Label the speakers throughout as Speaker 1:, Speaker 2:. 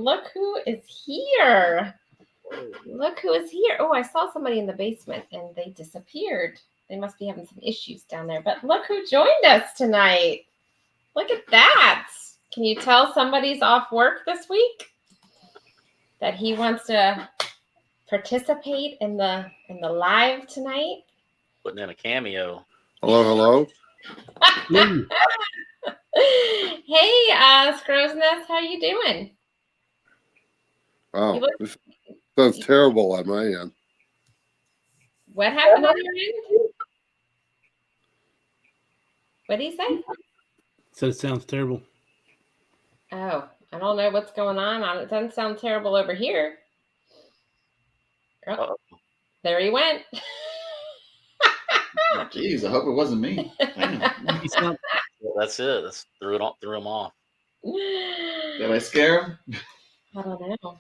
Speaker 1: look who is here. Look who is here. Oh, I saw somebody in the basement and they disappeared. They must be having some issues down there. But look who joined us tonight. Look at that. Can you tell somebody's off work this week? That he wants to participate in the live tonight?
Speaker 2: Putting in a cameo.
Speaker 3: Hello.
Speaker 1: Hey, Scrow's Nest, how you doing?
Speaker 3: Oh, this sounds terrible on my end.
Speaker 1: What happened on your end? What did he say?
Speaker 4: So it sounds terrible.
Speaker 1: Oh, I don't know what's going on. It doesn't sound terrible over here. Oh, there he went.
Speaker 5: Jeez, I hope it wasn't me.
Speaker 2: That's it. That's threw him off.
Speaker 5: Did I scare him?
Speaker 1: I don't know.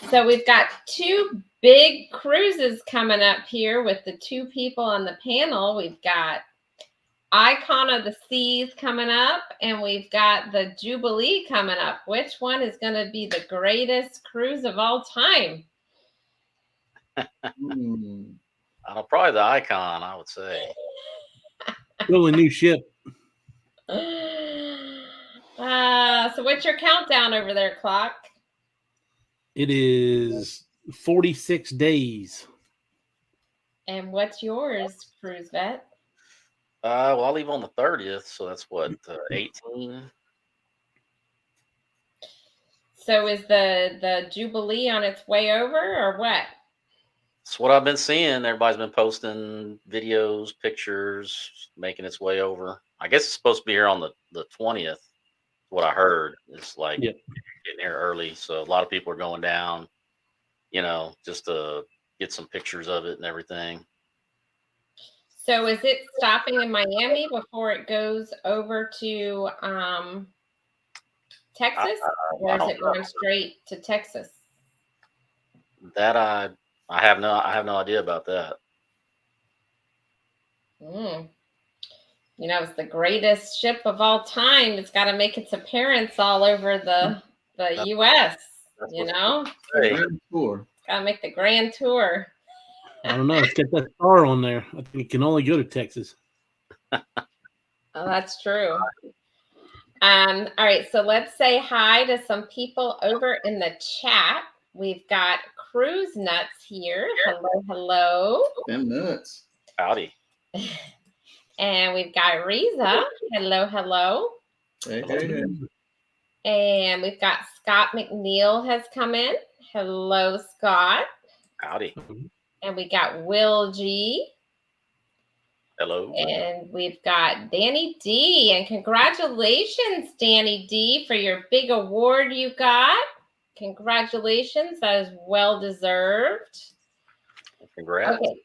Speaker 1: So we've got two big cruises coming up here with the two people on the panel. We've got Icon of the Seas coming up, and we've got the Jubilee coming up. Which one is going to be the greatest cruise of all time?
Speaker 2: Probably the Icon, I would say.
Speaker 4: Well, a new ship.
Speaker 1: So what's your countdown over there, Clock?
Speaker 4: It is 46 days.
Speaker 1: And what's yours, Cruise Vet?
Speaker 2: Well, I'll leave on the 30th, so that's what, 18.
Speaker 1: So is the Jubilee on its way over, or what?
Speaker 2: That's what I've been seeing. Everybody's been posting videos, pictures, making its way over. I guess it's supposed to be here on the 20th. What I heard. It's like getting here early, so a lot of people are going down, just to get some pictures of it and everything.
Speaker 1: So is it stopping in Miami before it goes over to Texas, or is it going straight to Texas?
Speaker 2: That I have no idea about that.
Speaker 1: It's the greatest ship of all time. It's got to make its appearance all over the U.S.
Speaker 5: Tour.
Speaker 1: Got to make the grand tour.
Speaker 4: I don't know. It's got that star on there. I think it can only go to Texas.
Speaker 1: Oh, that's true. All right, so let's say hi to some people over in the chat. We've got Cruise Nuts here. Hello.
Speaker 5: Them nuts.
Speaker 2: Howdy.
Speaker 1: And we've got Riza. Hello.
Speaker 5: Hey.
Speaker 1: And we've got Scott McNeil has come in. Hello, Scott.
Speaker 2: Howdy.
Speaker 1: And we got Will G.
Speaker 2: Hello.
Speaker 1: And we've got Danny D. And congratulations, Danny D, for your big award you got. Congratulations. That is well deserved.
Speaker 2: Congrats.
Speaker 1: Okay.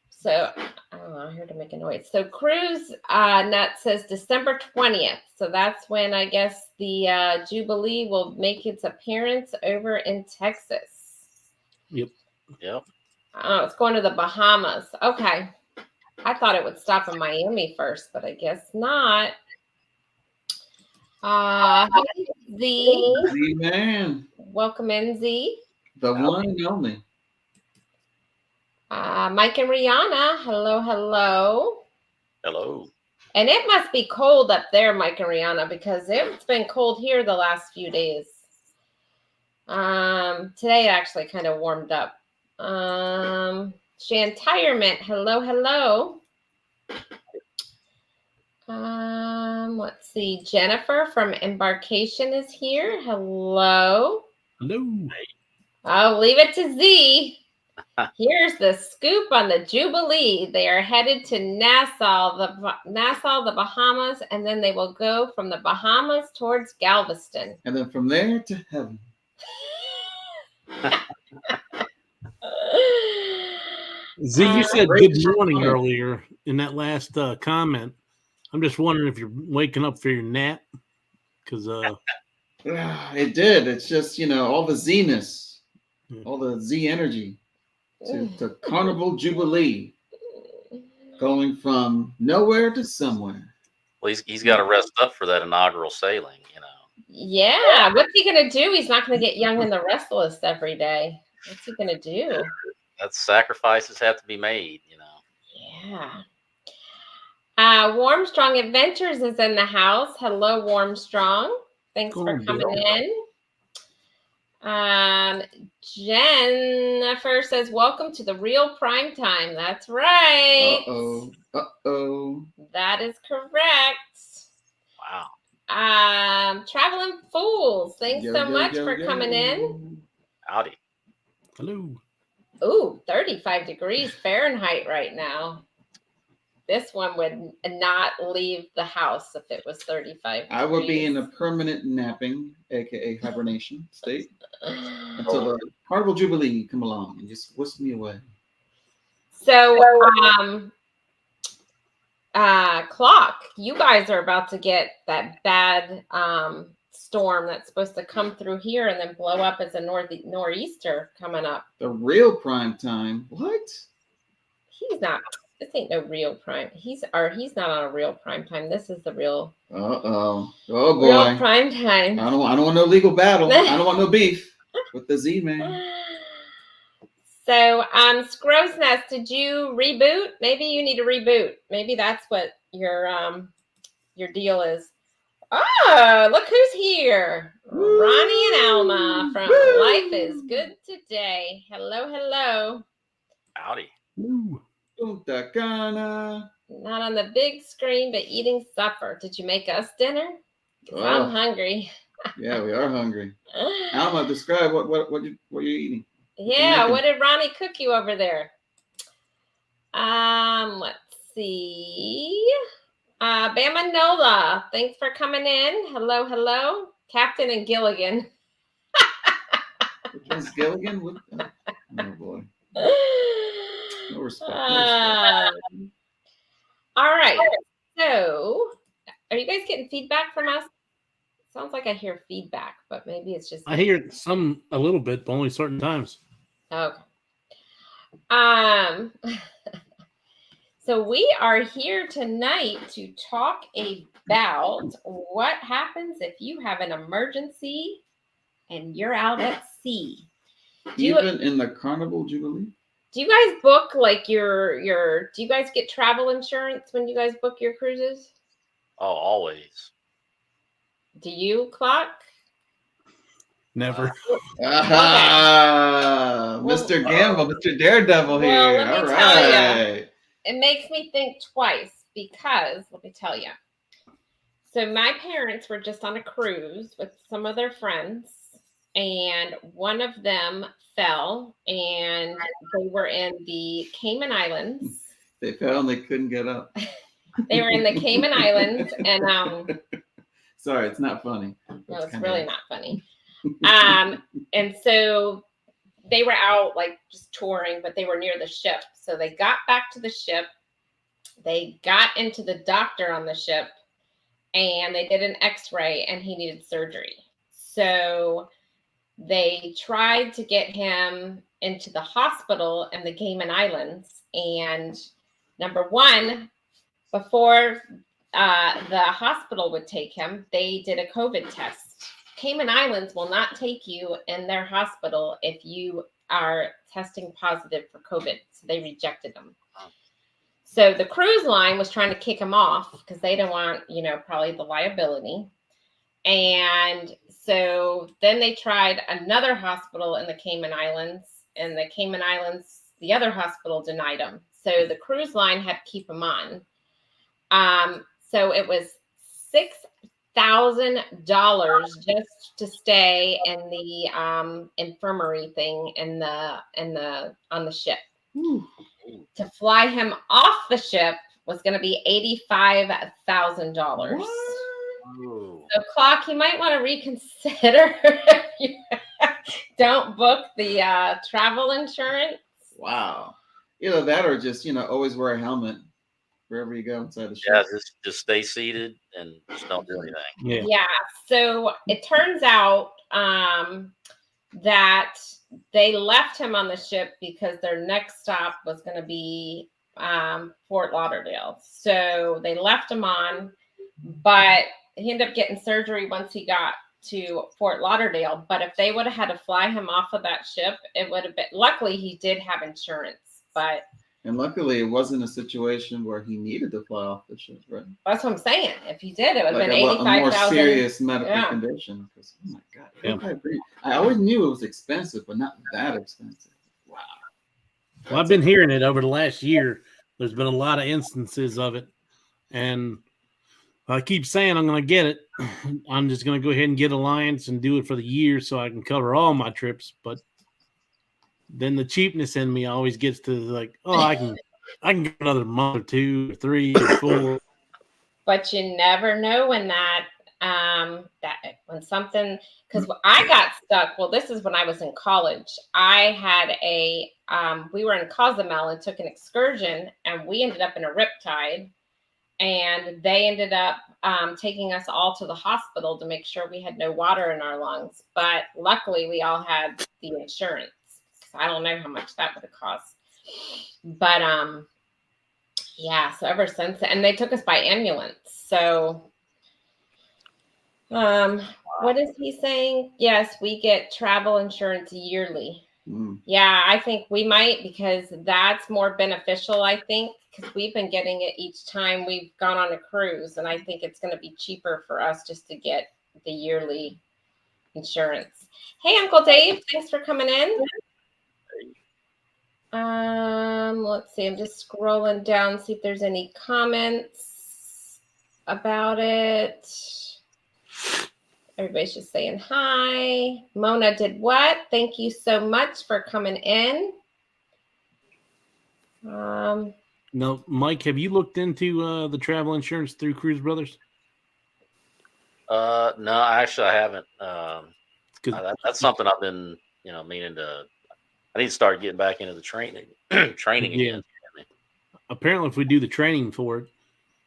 Speaker 1: So, I heard to make a noise. So Cruise Nut says December 20th. So that's when I guess the Jubilee will make its appearance over in Texas.
Speaker 4: Yep.
Speaker 1: Oh, it's going to the Bahamas. Okay. I thought it would stop in Miami first, but I guess not.
Speaker 5: Z man.
Speaker 1: Welcome in, Z.
Speaker 5: The one and only.
Speaker 1: Mike and Rihanna. Hello. And it must be cold up there, Mike and Rihanna, because it's been cold here the last few days. Today actually kind of warmed up. Shantirement. Hello. Let's see. Jennifer from Embarkation is here. Hello. I'll leave it to Z. Here's the scoop on the Jubilee. They are headed to Nassau, the Bahamas, and then they will go from the Bahamas towards Galveston.
Speaker 5: And then from there to heaven.
Speaker 4: Z, you said good morning earlier in that last comment. I'm just wondering if you're waking up for your nap. Because
Speaker 5: it did. It's just, all the Z-ness, all the Z energy. To Carnival Jubilee, going from nowhere to somewhere.
Speaker 2: Well, he's got to rest up for that inaugural sailing,
Speaker 1: Yeah. What's he gonna do? He's not gonna get Young and the Restless every day. What's he gonna do?
Speaker 2: That's sacrifices have to be made, you know.
Speaker 1: Yeah. Warmstrong Adventures is in the house. Hello, Warmstrong. Thanks
Speaker 4: Go
Speaker 1: for
Speaker 4: on,
Speaker 1: coming
Speaker 4: Bill.
Speaker 1: in. Jennifer says, "Welcome to the Real Prime Time." That's right.
Speaker 5: Uh-oh.
Speaker 1: That is correct.
Speaker 2: Wow.
Speaker 1: Traveling Fools. Thanks
Speaker 5: Yo,
Speaker 1: so
Speaker 5: yo,
Speaker 1: much
Speaker 5: yo,
Speaker 1: for
Speaker 5: yo.
Speaker 1: coming in.
Speaker 2: Howdy.
Speaker 4: Hello.
Speaker 1: Ooh, 35 degrees Fahrenheit right now. This one would not leave the house if it was 35 degrees.
Speaker 5: I would be in a permanent napping, aka hibernation state, until the Carnival Jubilee come along and just whisk me away.
Speaker 1: So, Clock, you guys are about to get that bad storm that's supposed to come through here and then blow up as a nor'easter coming up.
Speaker 5: The real prime time. What?
Speaker 1: He's not. This ain't no real prime. He's not on a real prime time. This is the real.
Speaker 5: Oh boy.
Speaker 1: Real prime time.
Speaker 5: I don't want no legal battle. I don't want no beef with the Z-Man.
Speaker 1: So, Scrow's Nest, did you reboot? Maybe you need to reboot. Maybe that's what your deal is. Oh, look who's here.
Speaker 5: Woo!
Speaker 1: Ronnie and Alma from
Speaker 5: Woo!
Speaker 1: Life is Good Today. Hello.
Speaker 2: Howdy.
Speaker 4: Ooh.
Speaker 5: Punta Cana.
Speaker 1: Not on the big screen, but eating supper. Did you make us dinner? 'Cause I'm
Speaker 5: Oh,
Speaker 1: hungry.
Speaker 5: yeah, we are hungry. Alma, describe what you're eating.
Speaker 1: Yeah, what did Ronnie cook you over there? Let's see. Bama Nola, thanks for coming in. Hello. Captain and Gilligan.
Speaker 5: Which one's Gilligan? Oh boy. No respect.
Speaker 1: All right. So, are you guys getting feedback from us? Sounds like I hear feedback, but maybe it's just.
Speaker 4: I hear some a little bit, but only certain times.
Speaker 1: Okay. So we are here tonight to talk about what happens if you have an emergency and you're out at sea.
Speaker 5: Even in the Carnival Jubilee?
Speaker 1: Do you guys book like do you guys get travel insurance when you guys book your cruises?
Speaker 2: Oh, always.
Speaker 1: Do you, Clock?
Speaker 4: Never.
Speaker 5: Aha!
Speaker 1: Well,
Speaker 5: Mr. Gamble, Mr. Daredevil here.
Speaker 1: Well, let me
Speaker 5: All
Speaker 1: tell
Speaker 5: right.
Speaker 1: It makes me think twice because, let me tell you. So my parents were just on a cruise with some of their friends, and one of them fell, and they were in the Cayman Islands.
Speaker 5: They fell and they couldn't get up.
Speaker 1: They were in the Cayman Islands, and
Speaker 5: sorry, it's not funny.
Speaker 1: no, it's really not funny. And so they were out like just touring, but they were near the ship. So they got back to the ship. They got into the doctor on the ship, and they did an x-ray, and he needed surgery. So they tried to get him into the hospital in the Cayman Islands. And number one, before the hospital would take him, they did a COVID test. Cayman Islands will not take you in their hospital if you are testing positive for COVID. So they rejected them. So the cruise line was trying to kick him off because they didn't want, probably the liability. And so then they tried another hospital in the Cayman Islands, and the Cayman Islands, the other hospital denied him. So the cruise line had to keep him on. So it was $6,000 just to stay in the infirmary thing on the ship.
Speaker 5: Ooh.
Speaker 1: To fly him off the ship was going to be $85,000. So, Clock, you might want to reconsider if you don't book the travel insurance.
Speaker 5: Wow. Either that or just, always wear a helmet wherever you go inside the ship.
Speaker 2: Yeah, just stay seated and just don't do anything.
Speaker 1: Yeah. So it turns out that they left him on the ship because their next stop was going to be Fort Lauderdale. So they left him on, but he ended up getting surgery once he got to Fort Lauderdale. But if they would have had to fly him off of that ship, it would have been. Luckily, he did have insurance, but.
Speaker 5: And luckily, it wasn't a situation where he needed to fly off the ship, right?
Speaker 1: That's what I'm saying. If he did, it would have
Speaker 5: Like
Speaker 1: been
Speaker 5: a more
Speaker 1: 85,000.
Speaker 5: serious medical
Speaker 1: Yeah.
Speaker 5: condition. Because, oh my God,
Speaker 4: Yeah.
Speaker 5: I always knew it was expensive, but not that expensive. Wow.
Speaker 4: Well, I've been hearing it over the last year. There's been a lot of instances of it. And I keep saying I'm going to get it. I'm just going to go ahead and get Alliance and do it for the year so I can cover all my trips. But then the cheapness in me always gets to like, oh, I can get another month or 2 or 3 or 4.
Speaker 1: But you never know when when something, because I got stuck. Well, this is when I was in college. I had we were in Cozumel and took an excursion, and we ended up in a riptide, and they ended up taking us all to the hospital to make sure we had no water in our lungs. But luckily, we all had the insurance. I don't know how much that would have cost. But yeah, so ever since then, and they took us by ambulance. So what is he saying? Yes, we get travel insurance yearly. Yeah, I think we might, because that's more beneficial, I think, because we've been getting it each time we've gone on a cruise, and I think it's going to be cheaper for us just to get the yearly insurance. Hey, Uncle Dave, thanks for coming in. Let's see. I'm just scrolling down, see if there's any comments about it. Everybody's just saying hi. Mona did what? Thank you so much for coming in.
Speaker 4: No, Mike, have you looked into the travel insurance through Cruise Brothers?
Speaker 2: No, actually, I haven't. That's something I've been, meaning to. I need to start getting back into the training again.
Speaker 4: Apparently, if we do the training for it,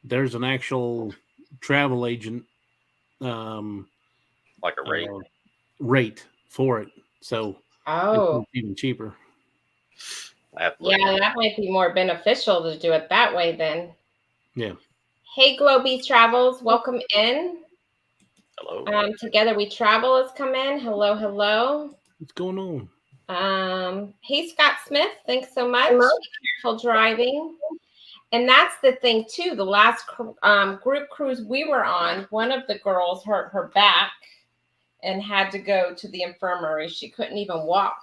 Speaker 4: there's an actual travel agent,
Speaker 2: like a rate
Speaker 4: for it. So, it's even cheaper.
Speaker 1: Yeah, that might be more beneficial to do it that way then.
Speaker 4: Yeah. Hey,
Speaker 1: Globy Travels, welcome in.
Speaker 2: Hello.
Speaker 1: Together We Travel has come in. Hello, hello.
Speaker 4: What's going on?
Speaker 1: Hey, Scott Smith, thanks so much. Be careful driving. And that's the thing too. The last group cruise we were on, one of the girls hurt her back and had to go to the infirmary. She couldn't even walk.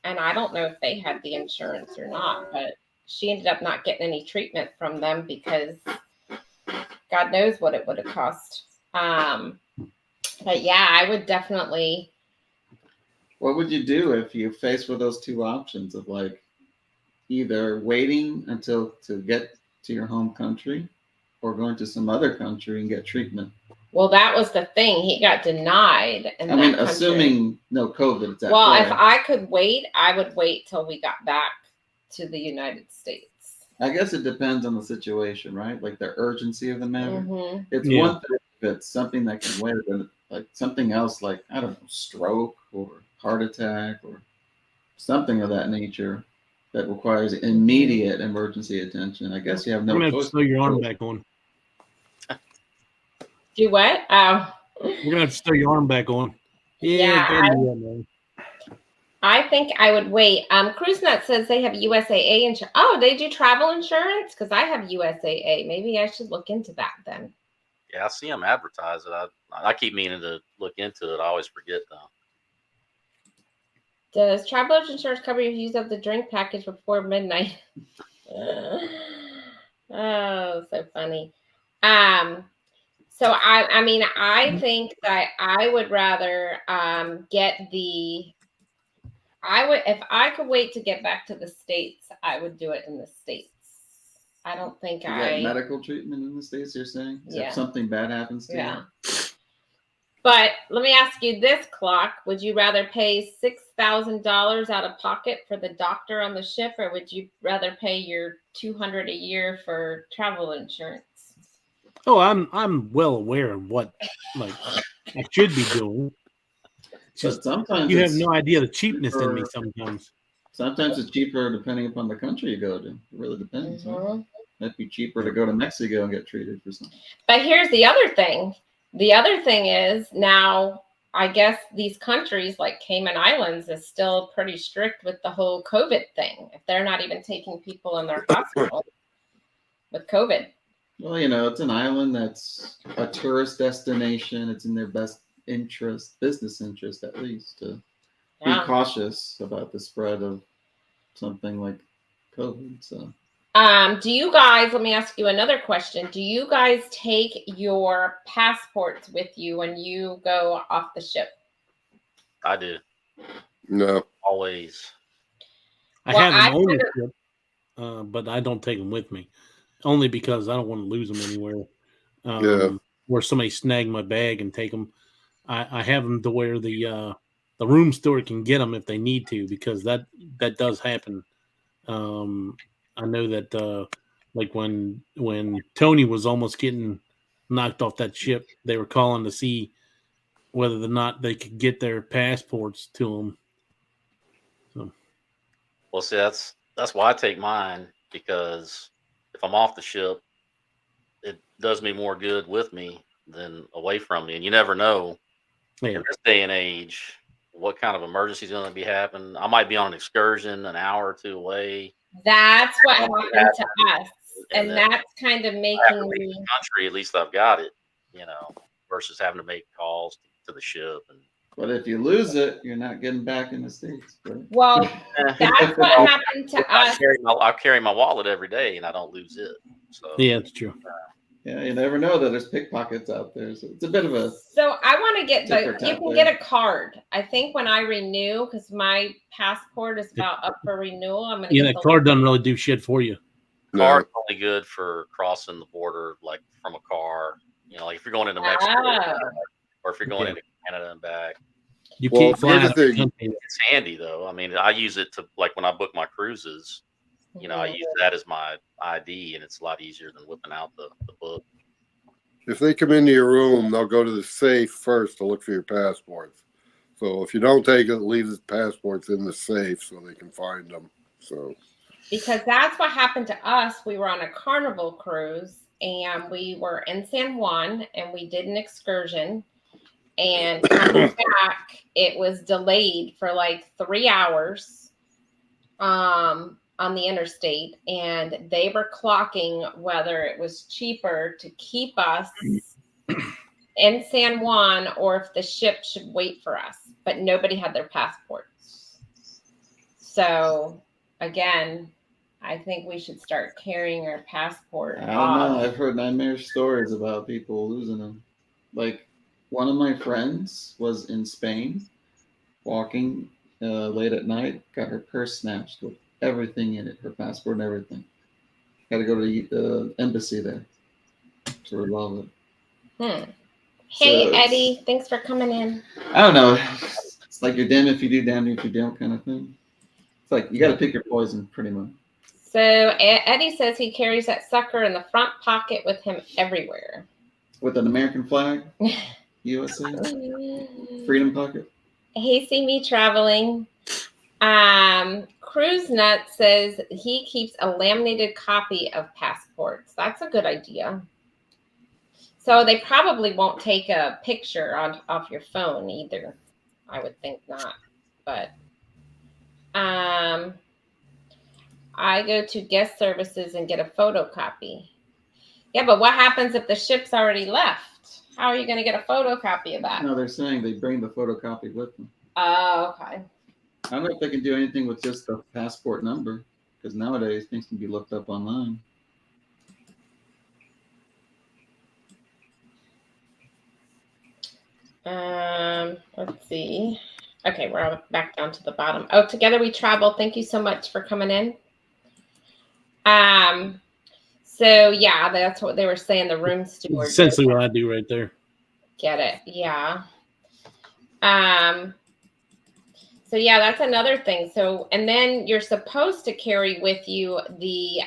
Speaker 1: And I don't know if they had the insurance or not, but she ended up not getting any treatment from them because God knows what it would have cost. But yeah, I would definitely.
Speaker 5: What would you do if you're faced with those two options of like either waiting until to get to your home country or going to some other country and get treatment?
Speaker 1: Well, that was the thing. He got denied.
Speaker 5: I mean, assuming no COVID.
Speaker 1: Well, if I could wait, I would wait till we got back to the United States.
Speaker 5: I guess it depends on the situation, right? Like the urgency of the matter.
Speaker 1: Mm-hmm.
Speaker 5: It's one thing if it's something that can wait, but like something else, like, I don't know, stroke or heart attack or something of that nature that requires immediate emergency attention. I guess you have no choice.
Speaker 4: We're going to throw your arm back on.
Speaker 1: Do what? Oh.
Speaker 4: We're going to have to throw your arm back on.
Speaker 1: I think I would wait. CruiseNut says they have USAA insurance. Oh, they do travel insurance? Because I have USAA. Maybe I should look into that then.
Speaker 2: Yeah, I see them advertise it. I keep meaning to look into it. I always forget, though.
Speaker 1: Does traveler's insurance cover your use of the drink package before midnight? Oh, so funny. So I mean, I think that I would rather if I could wait to get back to the States, I would do it in the States. I don't think
Speaker 5: get medical treatment in the States, you're saying? If something bad happens to you?
Speaker 1: But let me ask you this, Clock. Would you rather pay $6,000 out of pocket for the doctor on the ship, or would you rather pay your $200 a year for travel insurance?
Speaker 4: Oh, I'm well aware of what I should be doing.
Speaker 5: Just sometimes
Speaker 4: you have no idea the cheapness in me sometimes.
Speaker 5: Sometimes it's cheaper depending upon the country you go to. It really depends. Mm-hmm. Huh? It'd be cheaper to go to Mexico and get treated for something.
Speaker 1: But here's the other thing. The other thing is now, I guess these countries like Cayman Islands is still pretty strict with the whole COVID thing. If they're not even taking people in their hospital with COVID.
Speaker 5: Well, it's an island that's a tourist destination. It's in their best interest, business interest at least, to be cautious about the spread of something like COVID. So,
Speaker 1: do you guys, let me ask you another question. Do you guys take your passports with you when you go off the ship?
Speaker 2: I do.
Speaker 3: No.
Speaker 2: Always.
Speaker 4: I have them on the ship, but I don't take them with me. Only because I don't want to lose them anywhere. Where somebody snag my bag and take them. I have them to where the room store can get them if they need to, because that does happen. I know that like when Tony was almost getting knocked off that ship, they were calling to see whether or not they could get their passports to them. So,
Speaker 2: well, see, that's why I take mine, because if I'm off the ship, it does me more good with me than away from me. And you never know in this day and age what kind of emergency is going to be happening. I might be on an excursion an hour or two away.
Speaker 1: That's what happened to us. And that's kind of making me
Speaker 2: country, at least I've got it, versus having to make calls to the ship.
Speaker 5: But if you lose it, you're not getting back in the States. Right?
Speaker 1: Well, that's what happened to us.
Speaker 2: I carry my wallet every day and I don't lose it. So
Speaker 4: yeah, it's true.
Speaker 5: Yeah, you never know that there's pickpockets out there. So it's a bit of a.
Speaker 1: So I want to get you can get a card. I think when I renew, because my passport is about up for renewal, I'm gonna.
Speaker 4: Yeah, that card doesn't really do shit for you.
Speaker 2: Card's only good for crossing the border, like from a car. Like if you're going into Mexico, or if you're going into Canada and back.
Speaker 4: You can't fly.
Speaker 2: It's handy though. I mean, I use it to, like, when I book my cruises. I use that as my ID, and it's a lot easier than whipping out the book.
Speaker 3: If they come into your room, they'll go to the safe first to look for your passports. So if you don't take it, leave the passports in the safe so they can find them. So
Speaker 1: because that's what happened to us. We were on a Carnival cruise, and we were in San Juan, and we did an excursion. And coming back, it was delayed for like 3 hours on the interstate. And they were clocking whether it was cheaper to keep us in San Juan or if the ship should wait for us. But nobody had their passports. So, again, I think we should start carrying our passport.
Speaker 5: I don't know. I've heard nightmare stories about people losing them. Like, one of my friends was in Spain, walking late at night, got her purse snatched with everything in it, her passport and everything. Got to go to the embassy there to resolve it.
Speaker 1: Hey, so, Eddie, thanks for coming in.
Speaker 5: I don't know. It's like you're damned if you do, damned if you don't kind of thing. It's like you got to pick your poison pretty much.
Speaker 1: So Eddie says he carries that sucker in the front pocket with him everywhere.
Speaker 5: With an American flag? USA? Freedom pocket?
Speaker 1: Hey, see me traveling. Cruise Nut says he keeps a laminated copy of passports. That's a good idea. So they probably won't take a picture off your phone either. I would think not. But I go to guest services and get a photocopy. Yeah, but what happens if the ship's already left? How are you going to get a photocopy of that?
Speaker 5: No, they're saying they bring the photocopy with them.
Speaker 1: Oh, okay.
Speaker 5: I don't know if they can do anything with just the passport number, because nowadays things can be looked up online.
Speaker 1: Let's see. Okay, we're back down to the bottom. Oh, Together We Travel. Thank you so much for coming in. So yeah, that's what they were saying. The room steward.
Speaker 4: Essentially, what I do right there.
Speaker 1: Get it? Yeah. So yeah, that's another thing. So, and then you're supposed to carry with you the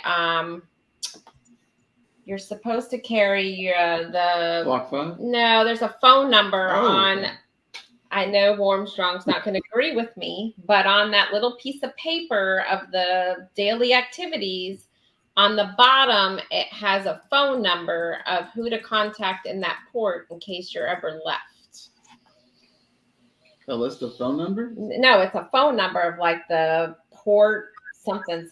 Speaker 1: you're supposed to carry the
Speaker 5: Block 5?
Speaker 1: No, there's a phone number on. I know Warmstrong's not going to agree with me, but on that little piece of paper of the daily activities, on the bottom, it has a phone number of who to contact in that port in case you're ever left.
Speaker 5: A list of phone numbers?
Speaker 1: No, it's a phone number of like the port something.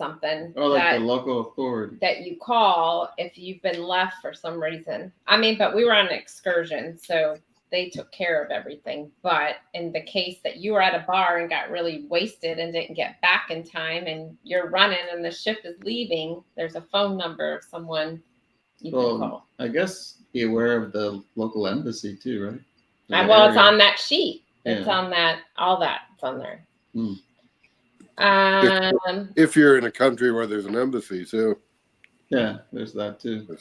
Speaker 5: Or like
Speaker 1: that,
Speaker 5: the local authority.
Speaker 1: that you call if you've been left for some reason. I mean, but we were on an excursion, so they took care of everything. But in the case that you were at a bar and got really wasted and didn't get back in time and you're running and the ship is leaving, there's a phone number of someone you can call.
Speaker 5: I guess be aware of the local embassy too, right?
Speaker 1: Well, it's on that sheet. It's
Speaker 5: Yeah.
Speaker 1: on that, all that's on there.
Speaker 5: Hmm.
Speaker 3: If you're in a country where there's an embassy too.
Speaker 5: Yeah, there's that too.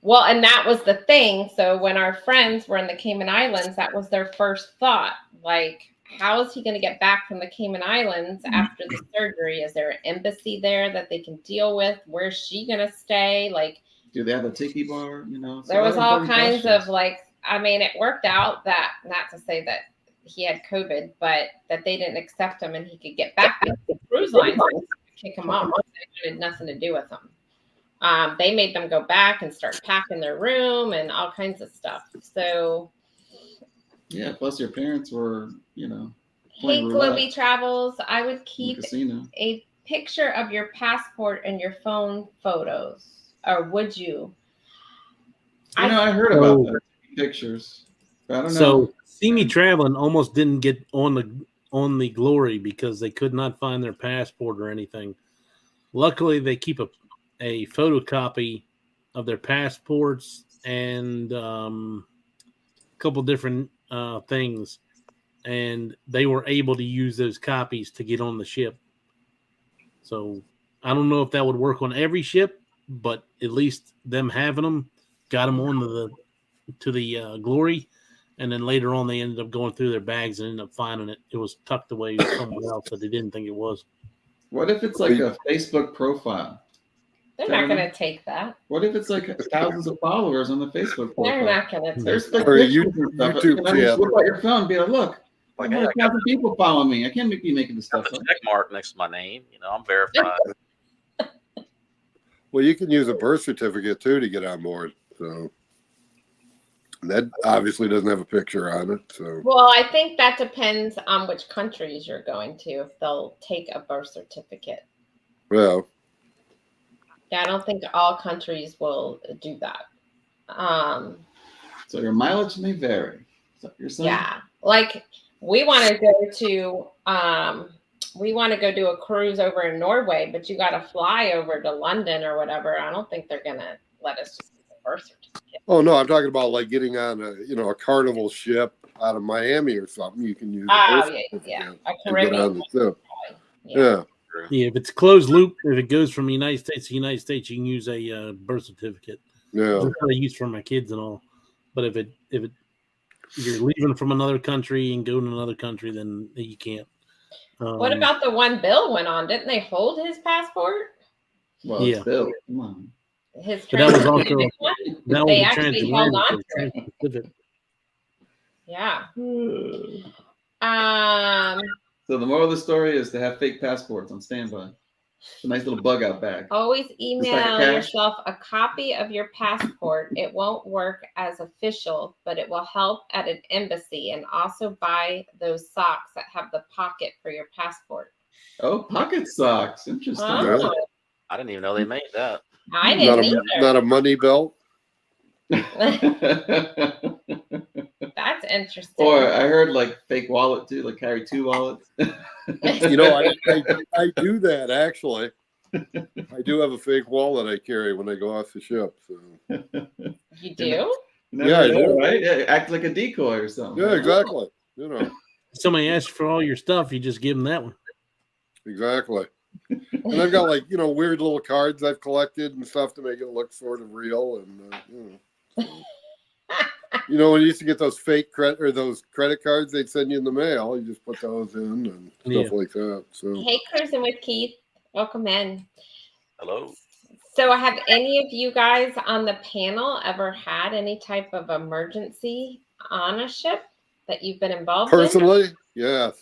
Speaker 1: Well, and that was the thing. So when our friends were in the Cayman Islands, that was their first thought. Like, how is he going to get back from the Cayman Islands after the surgery? Is there an embassy there that they can deal with? Where's she going to stay? Like,
Speaker 5: Do they have a tiki bar? You know,
Speaker 1: there was all
Speaker 5: important
Speaker 1: kinds
Speaker 5: questions.
Speaker 1: of like, I mean, it worked out that, not to say that he had COVID, but that they didn't accept him and he could get back. The cruise lines kick him off. They wanted nothing to do with him. They made them go back and start packing their room and all kinds of stuff. So,
Speaker 5: Yeah, plus your parents were, you know,
Speaker 1: hey,
Speaker 5: playing roulette
Speaker 1: Globy Travels, I would
Speaker 5: in the
Speaker 1: keep
Speaker 5: casino.
Speaker 1: a picture of your passport and your phone photos, or would you?
Speaker 5: You know, I heard about that. Pictures. But I don't know.
Speaker 4: So See Me Traveling almost didn't get on the Glory because they could not find their passport or anything. Luckily, they keep a photocopy of their passports and a couple different things, and they were able to use those copies to get on the ship. So I don't know if that would work on every ship, but at least them having them got them on to the Glory, and then later on they ended up going through their bags and ended up finding it. It was tucked away somewhere else that they didn't think it was.
Speaker 5: What if it's like a Facebook profile?
Speaker 1: They're not going to take that.
Speaker 5: What if it's like thousands of followers on the Facebook profile?
Speaker 1: They're not going to take
Speaker 5: There's like
Speaker 3: Or a
Speaker 5: pictures and stuff.
Speaker 3: YouTube
Speaker 5: You know, just
Speaker 3: channel.
Speaker 5: look at your phone and be like, look,
Speaker 2: Like,
Speaker 5: I
Speaker 2: hey,
Speaker 5: have
Speaker 2: I got
Speaker 5: 1,000 people following me. I can't be making this
Speaker 2: got
Speaker 5: stuff
Speaker 2: the
Speaker 5: up.
Speaker 2: check mark next to my name. You know, I'm verified.
Speaker 3: Well, you can use a birth certificate too to get on board. So that obviously doesn't have a picture on it. So
Speaker 1: Well, I think that depends on which countries you're going to, if they'll take a birth certificate.
Speaker 3: well,
Speaker 1: Yeah, I don't think all countries will do that.
Speaker 5: So your mileage may vary. Is that what you're saying?
Speaker 1: Yeah, like we want to go do a cruise over in Norway, but you got to fly over to London or whatever. I don't think they're gonna let us just use a birth certificate.
Speaker 3: oh no, I'm talking about like getting on a Carnival ship out of Miami or something. You can use a
Speaker 1: Oh
Speaker 3: birth
Speaker 1: yeah,
Speaker 3: certificate
Speaker 1: a
Speaker 3: to get
Speaker 1: Caribbean.
Speaker 3: on the ship.
Speaker 1: Yeah.
Speaker 3: Yeah.
Speaker 4: Yeah, if it's closed loop, if it goes from the United States to the United States, you can use a birth certificate.
Speaker 3: Yeah.
Speaker 4: That's what I use for my kids and all. But if you're leaving from another country and going to another country, then you can't.
Speaker 1: What about the one Bill went on? Didn't they hold his passport?
Speaker 5: Well,
Speaker 4: Yeah.
Speaker 5: it's Bill. Come on.
Speaker 1: His
Speaker 4: But that was also
Speaker 1: transatlantic one?
Speaker 4: that
Speaker 1: They
Speaker 4: was a
Speaker 1: actually held on
Speaker 4: transatlantic?
Speaker 1: to it.
Speaker 4: Transpacific.
Speaker 1: Yeah.
Speaker 5: So the moral of the story is to have fake passports on standby. It's a nice little bug out bag.
Speaker 1: Always
Speaker 5: like
Speaker 1: email
Speaker 5: a cash.
Speaker 1: yourself a copy of your passport. It won't work as official, but it will help at an embassy. And also buy those socks that have the pocket for your passport.
Speaker 5: Oh, pocket socks. Interesting.
Speaker 1: Oh,
Speaker 2: I didn't even know they made that.
Speaker 1: I
Speaker 3: Not
Speaker 1: didn't
Speaker 3: a not a money belt.
Speaker 1: either. That's interesting.
Speaker 5: Or I heard like fake wallet too, like carry 2 wallets.
Speaker 3: I do that actually. I do have a fake wallet I carry when I go off the ship. So
Speaker 1: You do?
Speaker 5: Never
Speaker 3: Yeah, I
Speaker 5: know,
Speaker 3: do.
Speaker 5: right? Yeah, act like a decoy or something.
Speaker 3: yeah, exactly.
Speaker 4: Somebody asks for all your stuff, you just give them that one.
Speaker 3: Exactly. And I've got like weird little cards I've collected and stuff to make it look sort of real. And when you used to get those fake credit or those credit cards they'd send you in the mail, you just put those in and stuff like that. So
Speaker 1: Hey, Cruising with Keith. Welcome in.
Speaker 2: Hello.
Speaker 1: So have any of you guys on the panel ever had any type of emergency on a ship that you've been involved in?
Speaker 3: personally, yes.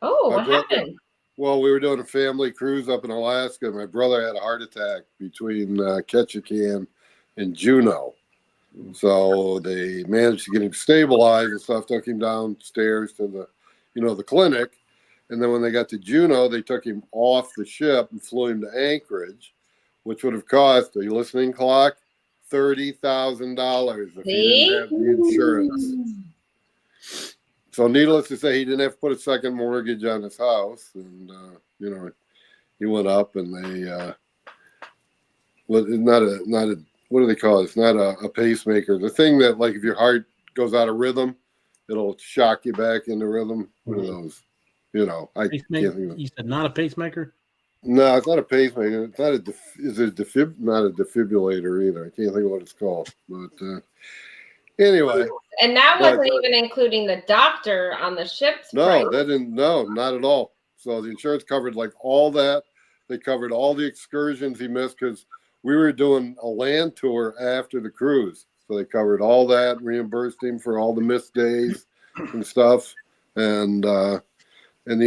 Speaker 1: Oh,
Speaker 3: I've
Speaker 1: what
Speaker 3: got-
Speaker 1: happened?
Speaker 3: Well, we were doing a family cruise up in Alaska. My brother had a heart attack between Ketchikan and Juneau. So they managed to get him stabilized and stuff, took him downstairs to the clinic. And then when they got to Juneau, they took him off the ship and flew him to Anchorage, which would have cost, are you listening, Clock? $30,000 if he didn't have the insurance. So needless to say, he didn't have to put a second mortgage on his house. And, he went up and they, what do they call it? It's not a pacemaker. The thing that, like, if your heart goes out of rhythm, it'll shock you back into rhythm. What are those? I can't think of it.
Speaker 4: You said not a pacemaker?
Speaker 3: No, it's not a pacemaker. It's not not a defibrillator either. I can't think of what it's called. But anyway.
Speaker 1: And that wasn't even including the doctor on the ship's price.
Speaker 3: No, not at all. So the insurance covered like all that. They covered all the excursions he missed because we were doing a land tour after the cruise. So they covered all that, reimbursed him for all the missed days and stuff. And the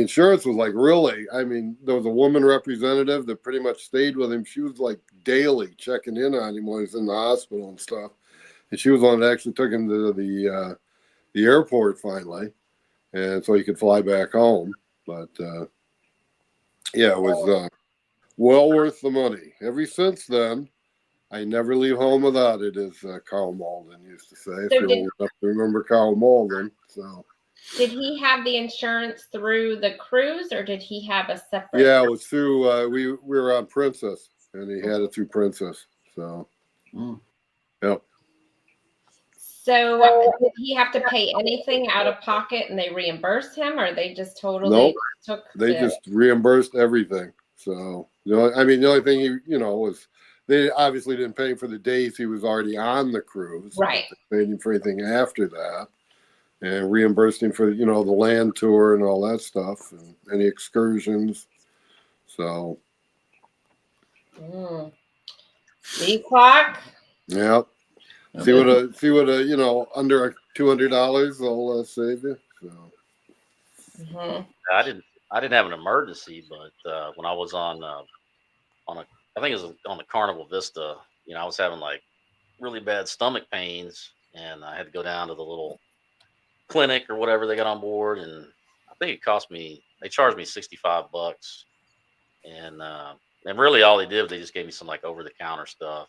Speaker 3: insurance was like, really? I mean, there was a woman representative that pretty much stayed with him. She was like daily checking in on him when he was in the hospital and stuff. And she was the one that actually took him to the airport finally. And so he could fly back home. But it was well worth the money. Ever since then, I never leave home without it, as Carl Malden used to say. If you're old enough to remember Carl Malden. So.
Speaker 1: Did he have the insurance through the cruise, or did he have a separate?
Speaker 3: Yeah, it was through. We were on Princess, and he had it through Princess. So, Yep.
Speaker 1: So did he have to pay anything out of pocket, and they reimbursed him, or they just totally took?
Speaker 3: They just reimbursed everything. So the only thing he was they obviously didn't pay him for the days he was already on the cruise.
Speaker 1: Right.
Speaker 3: They paid him for anything after that. And reimbursed him for, the land tour and all that stuff and any excursions. So.
Speaker 1: See, Clock?
Speaker 3: Yeah. See what under $200 will save you. So.
Speaker 2: I didn't have an emergency, but when I was on I think it was on the Carnival Vista, I was having like really bad stomach pains, and I had to go down to the little clinic or whatever they got on board, and I think they charged me $65, and really all they did was they just gave me some like over the counter stuff,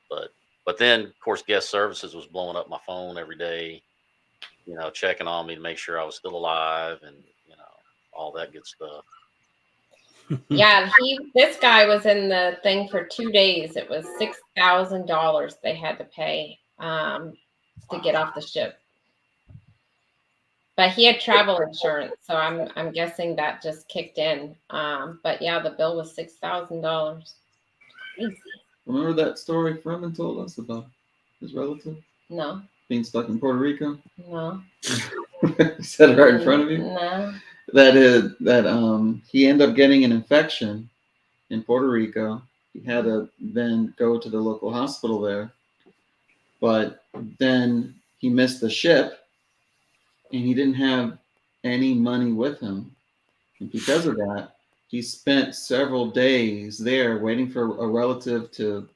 Speaker 2: but then of course guest services was blowing up my phone every day, checking on me to make sure I was still alive and all that good stuff.
Speaker 1: Yeah, this guy was in the thing for 2 days. It was $6,000 they had to pay to get off the ship. But he had travel insurance, so I'm guessing that just kicked in. But yeah, the bill was $6,000.
Speaker 5: Remember that story Furman told us about his relative?
Speaker 1: No.
Speaker 5: Being stuck in Puerto Rico?
Speaker 1: No.
Speaker 5: He said it right in front of you?
Speaker 1: No.
Speaker 5: That he ended up getting an infection in Puerto Rico. He had to then go to the local hospital there. But then he missed the ship, and he didn't have any money with him. And because of that, he spent several days there waiting for a relative to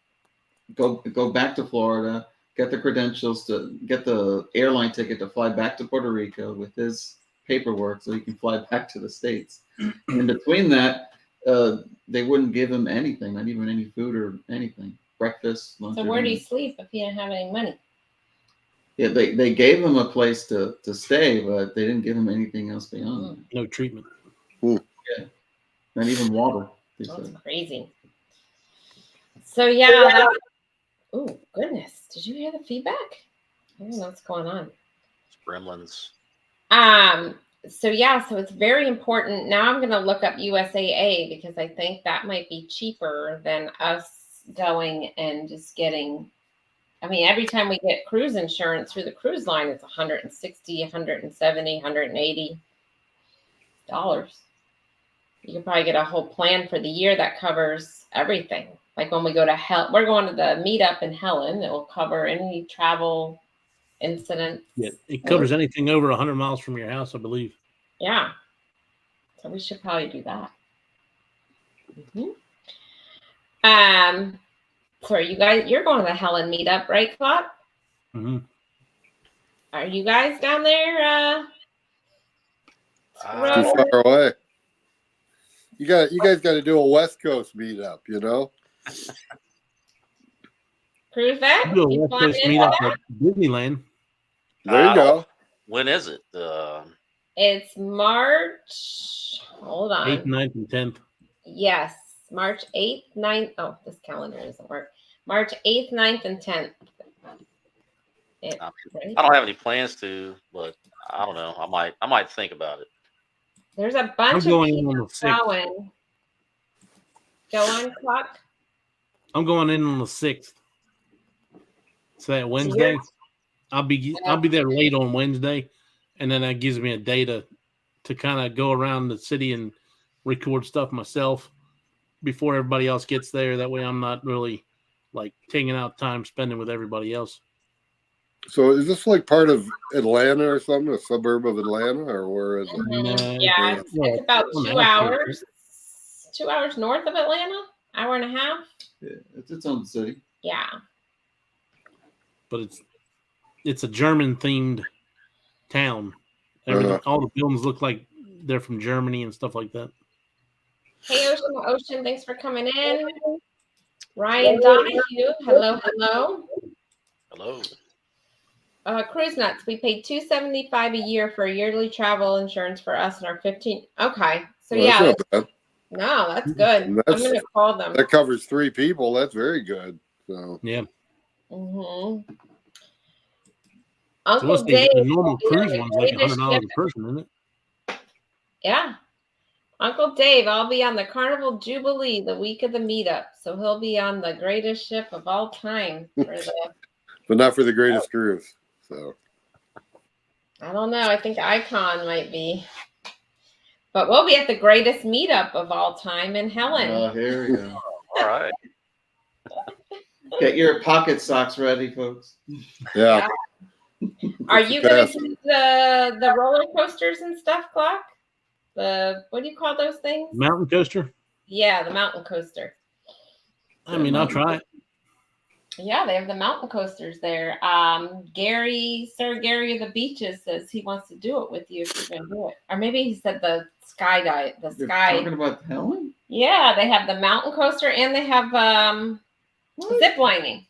Speaker 5: go back to Florida, get the credentials to get the airline ticket to fly back to Puerto Rico with his paperwork so he can fly back to the States. In between that, they wouldn't give him anything, not even any food or anything, breakfast, lunch.
Speaker 1: So where do you sleep if you didn't have any money?
Speaker 5: Yeah, they gave him a place to stay, but they didn't give him anything else beyond that.
Speaker 4: No treatment.
Speaker 5: Yeah, not even water.
Speaker 1: That's crazy. So yeah. Oh goodness! Did you hear the feedback? I don't know what's going on.
Speaker 2: It's gremlins.
Speaker 1: So it's very important. Now I'm going to look up USAA because I think that might be cheaper than us going and just getting. I mean, every time we get cruise insurance through the cruise line, it's $160, $170, $180. You can probably get a whole plan for the year that covers everything. Like when we go to we're going to the meetup in Helen. It will cover any travel incidents.
Speaker 4: Yeah, it covers anything over 100 miles from your house, I believe.
Speaker 1: Yeah. So we should probably do that. So are you guys, you're going to the Helen meetup, right, Clark?
Speaker 4: Mm-hmm.
Speaker 1: Are you guys down there?
Speaker 3: Too far away. You guys got to do a West Coast meetup, you know.
Speaker 1: Cruise that?
Speaker 4: Do a
Speaker 1: You
Speaker 4: West
Speaker 1: flying
Speaker 4: Coast
Speaker 1: in
Speaker 4: meetup
Speaker 1: for that?
Speaker 4: at Disneyland.
Speaker 3: There you go.
Speaker 2: When is it?
Speaker 1: It's March. Hold on.
Speaker 4: 8th, 9th, and 10th.
Speaker 1: Yes, March 8th, 9th. Oh, this calendar doesn't work. March 8th, 9th, and 10th.
Speaker 2: I don't have any plans to, but I don't know. I might think about it.
Speaker 1: There's a bunch of
Speaker 4: going in
Speaker 1: people
Speaker 4: on the 6th.
Speaker 1: going. Go on, Clock.
Speaker 4: I'm going in on the 6th. So that Wednesday, I'll be there late on Wednesday, and then that gives me a day to kind of go around the city and record stuff myself before everybody else gets there. That way I'm not really like taking out time spending with everybody else.
Speaker 3: So is this like part of Atlanta or something, a suburb of Atlanta, or where is it?
Speaker 1: Yeah, it's about 2 hours. 2 hours north of Atlanta, hour and a half.
Speaker 5: Yeah, it's its own city.
Speaker 1: Yeah.
Speaker 4: But it's a German themed town. All the buildings look like they're from Germany and stuff like that.
Speaker 1: Hey, Ocean, thanks for coming in. Ryan Donahue, hello.
Speaker 2: Hello.
Speaker 1: Cruise Nuts, we paid $275 a year for yearly travel insurance for us and our 15. Okay, so
Speaker 3: Well,
Speaker 1: yeah,
Speaker 3: that's not bad.
Speaker 1: no, that's good. I'm gonna call them.
Speaker 3: That covers 3 people. That's very good. So
Speaker 4: yeah.
Speaker 1: Uncle
Speaker 4: So
Speaker 1: Dave,
Speaker 4: the normal cruise one's like $100 a person, isn't it?
Speaker 1: yeah. Uncle Dave, I'll be on the Carnival Jubilee the week of the meetup, so he'll be on the greatest ship of all time.
Speaker 3: but not for the greatest cruise. So
Speaker 1: I don't know. I think Icon might be. But we'll be at the greatest meetup of all time in Helen.
Speaker 5: Oh, here we go.
Speaker 2: All right.
Speaker 5: Get your pocket socks ready, folks.
Speaker 3: yeah.
Speaker 1: Are you going to do the roller coasters and stuff, Clock? What do you call those things?
Speaker 4: Mountain coaster?
Speaker 1: Yeah, the mountain coaster.
Speaker 4: I mean, I'll try it.
Speaker 1: Yeah, they have the mountain coasters there. Sir Gary of the Beaches says he wants to do it with you if you're going to do it. Or maybe he said the sky diet,
Speaker 5: You're talking about Helen?
Speaker 1: Yeah, they have the mountain coaster and they have zip lining.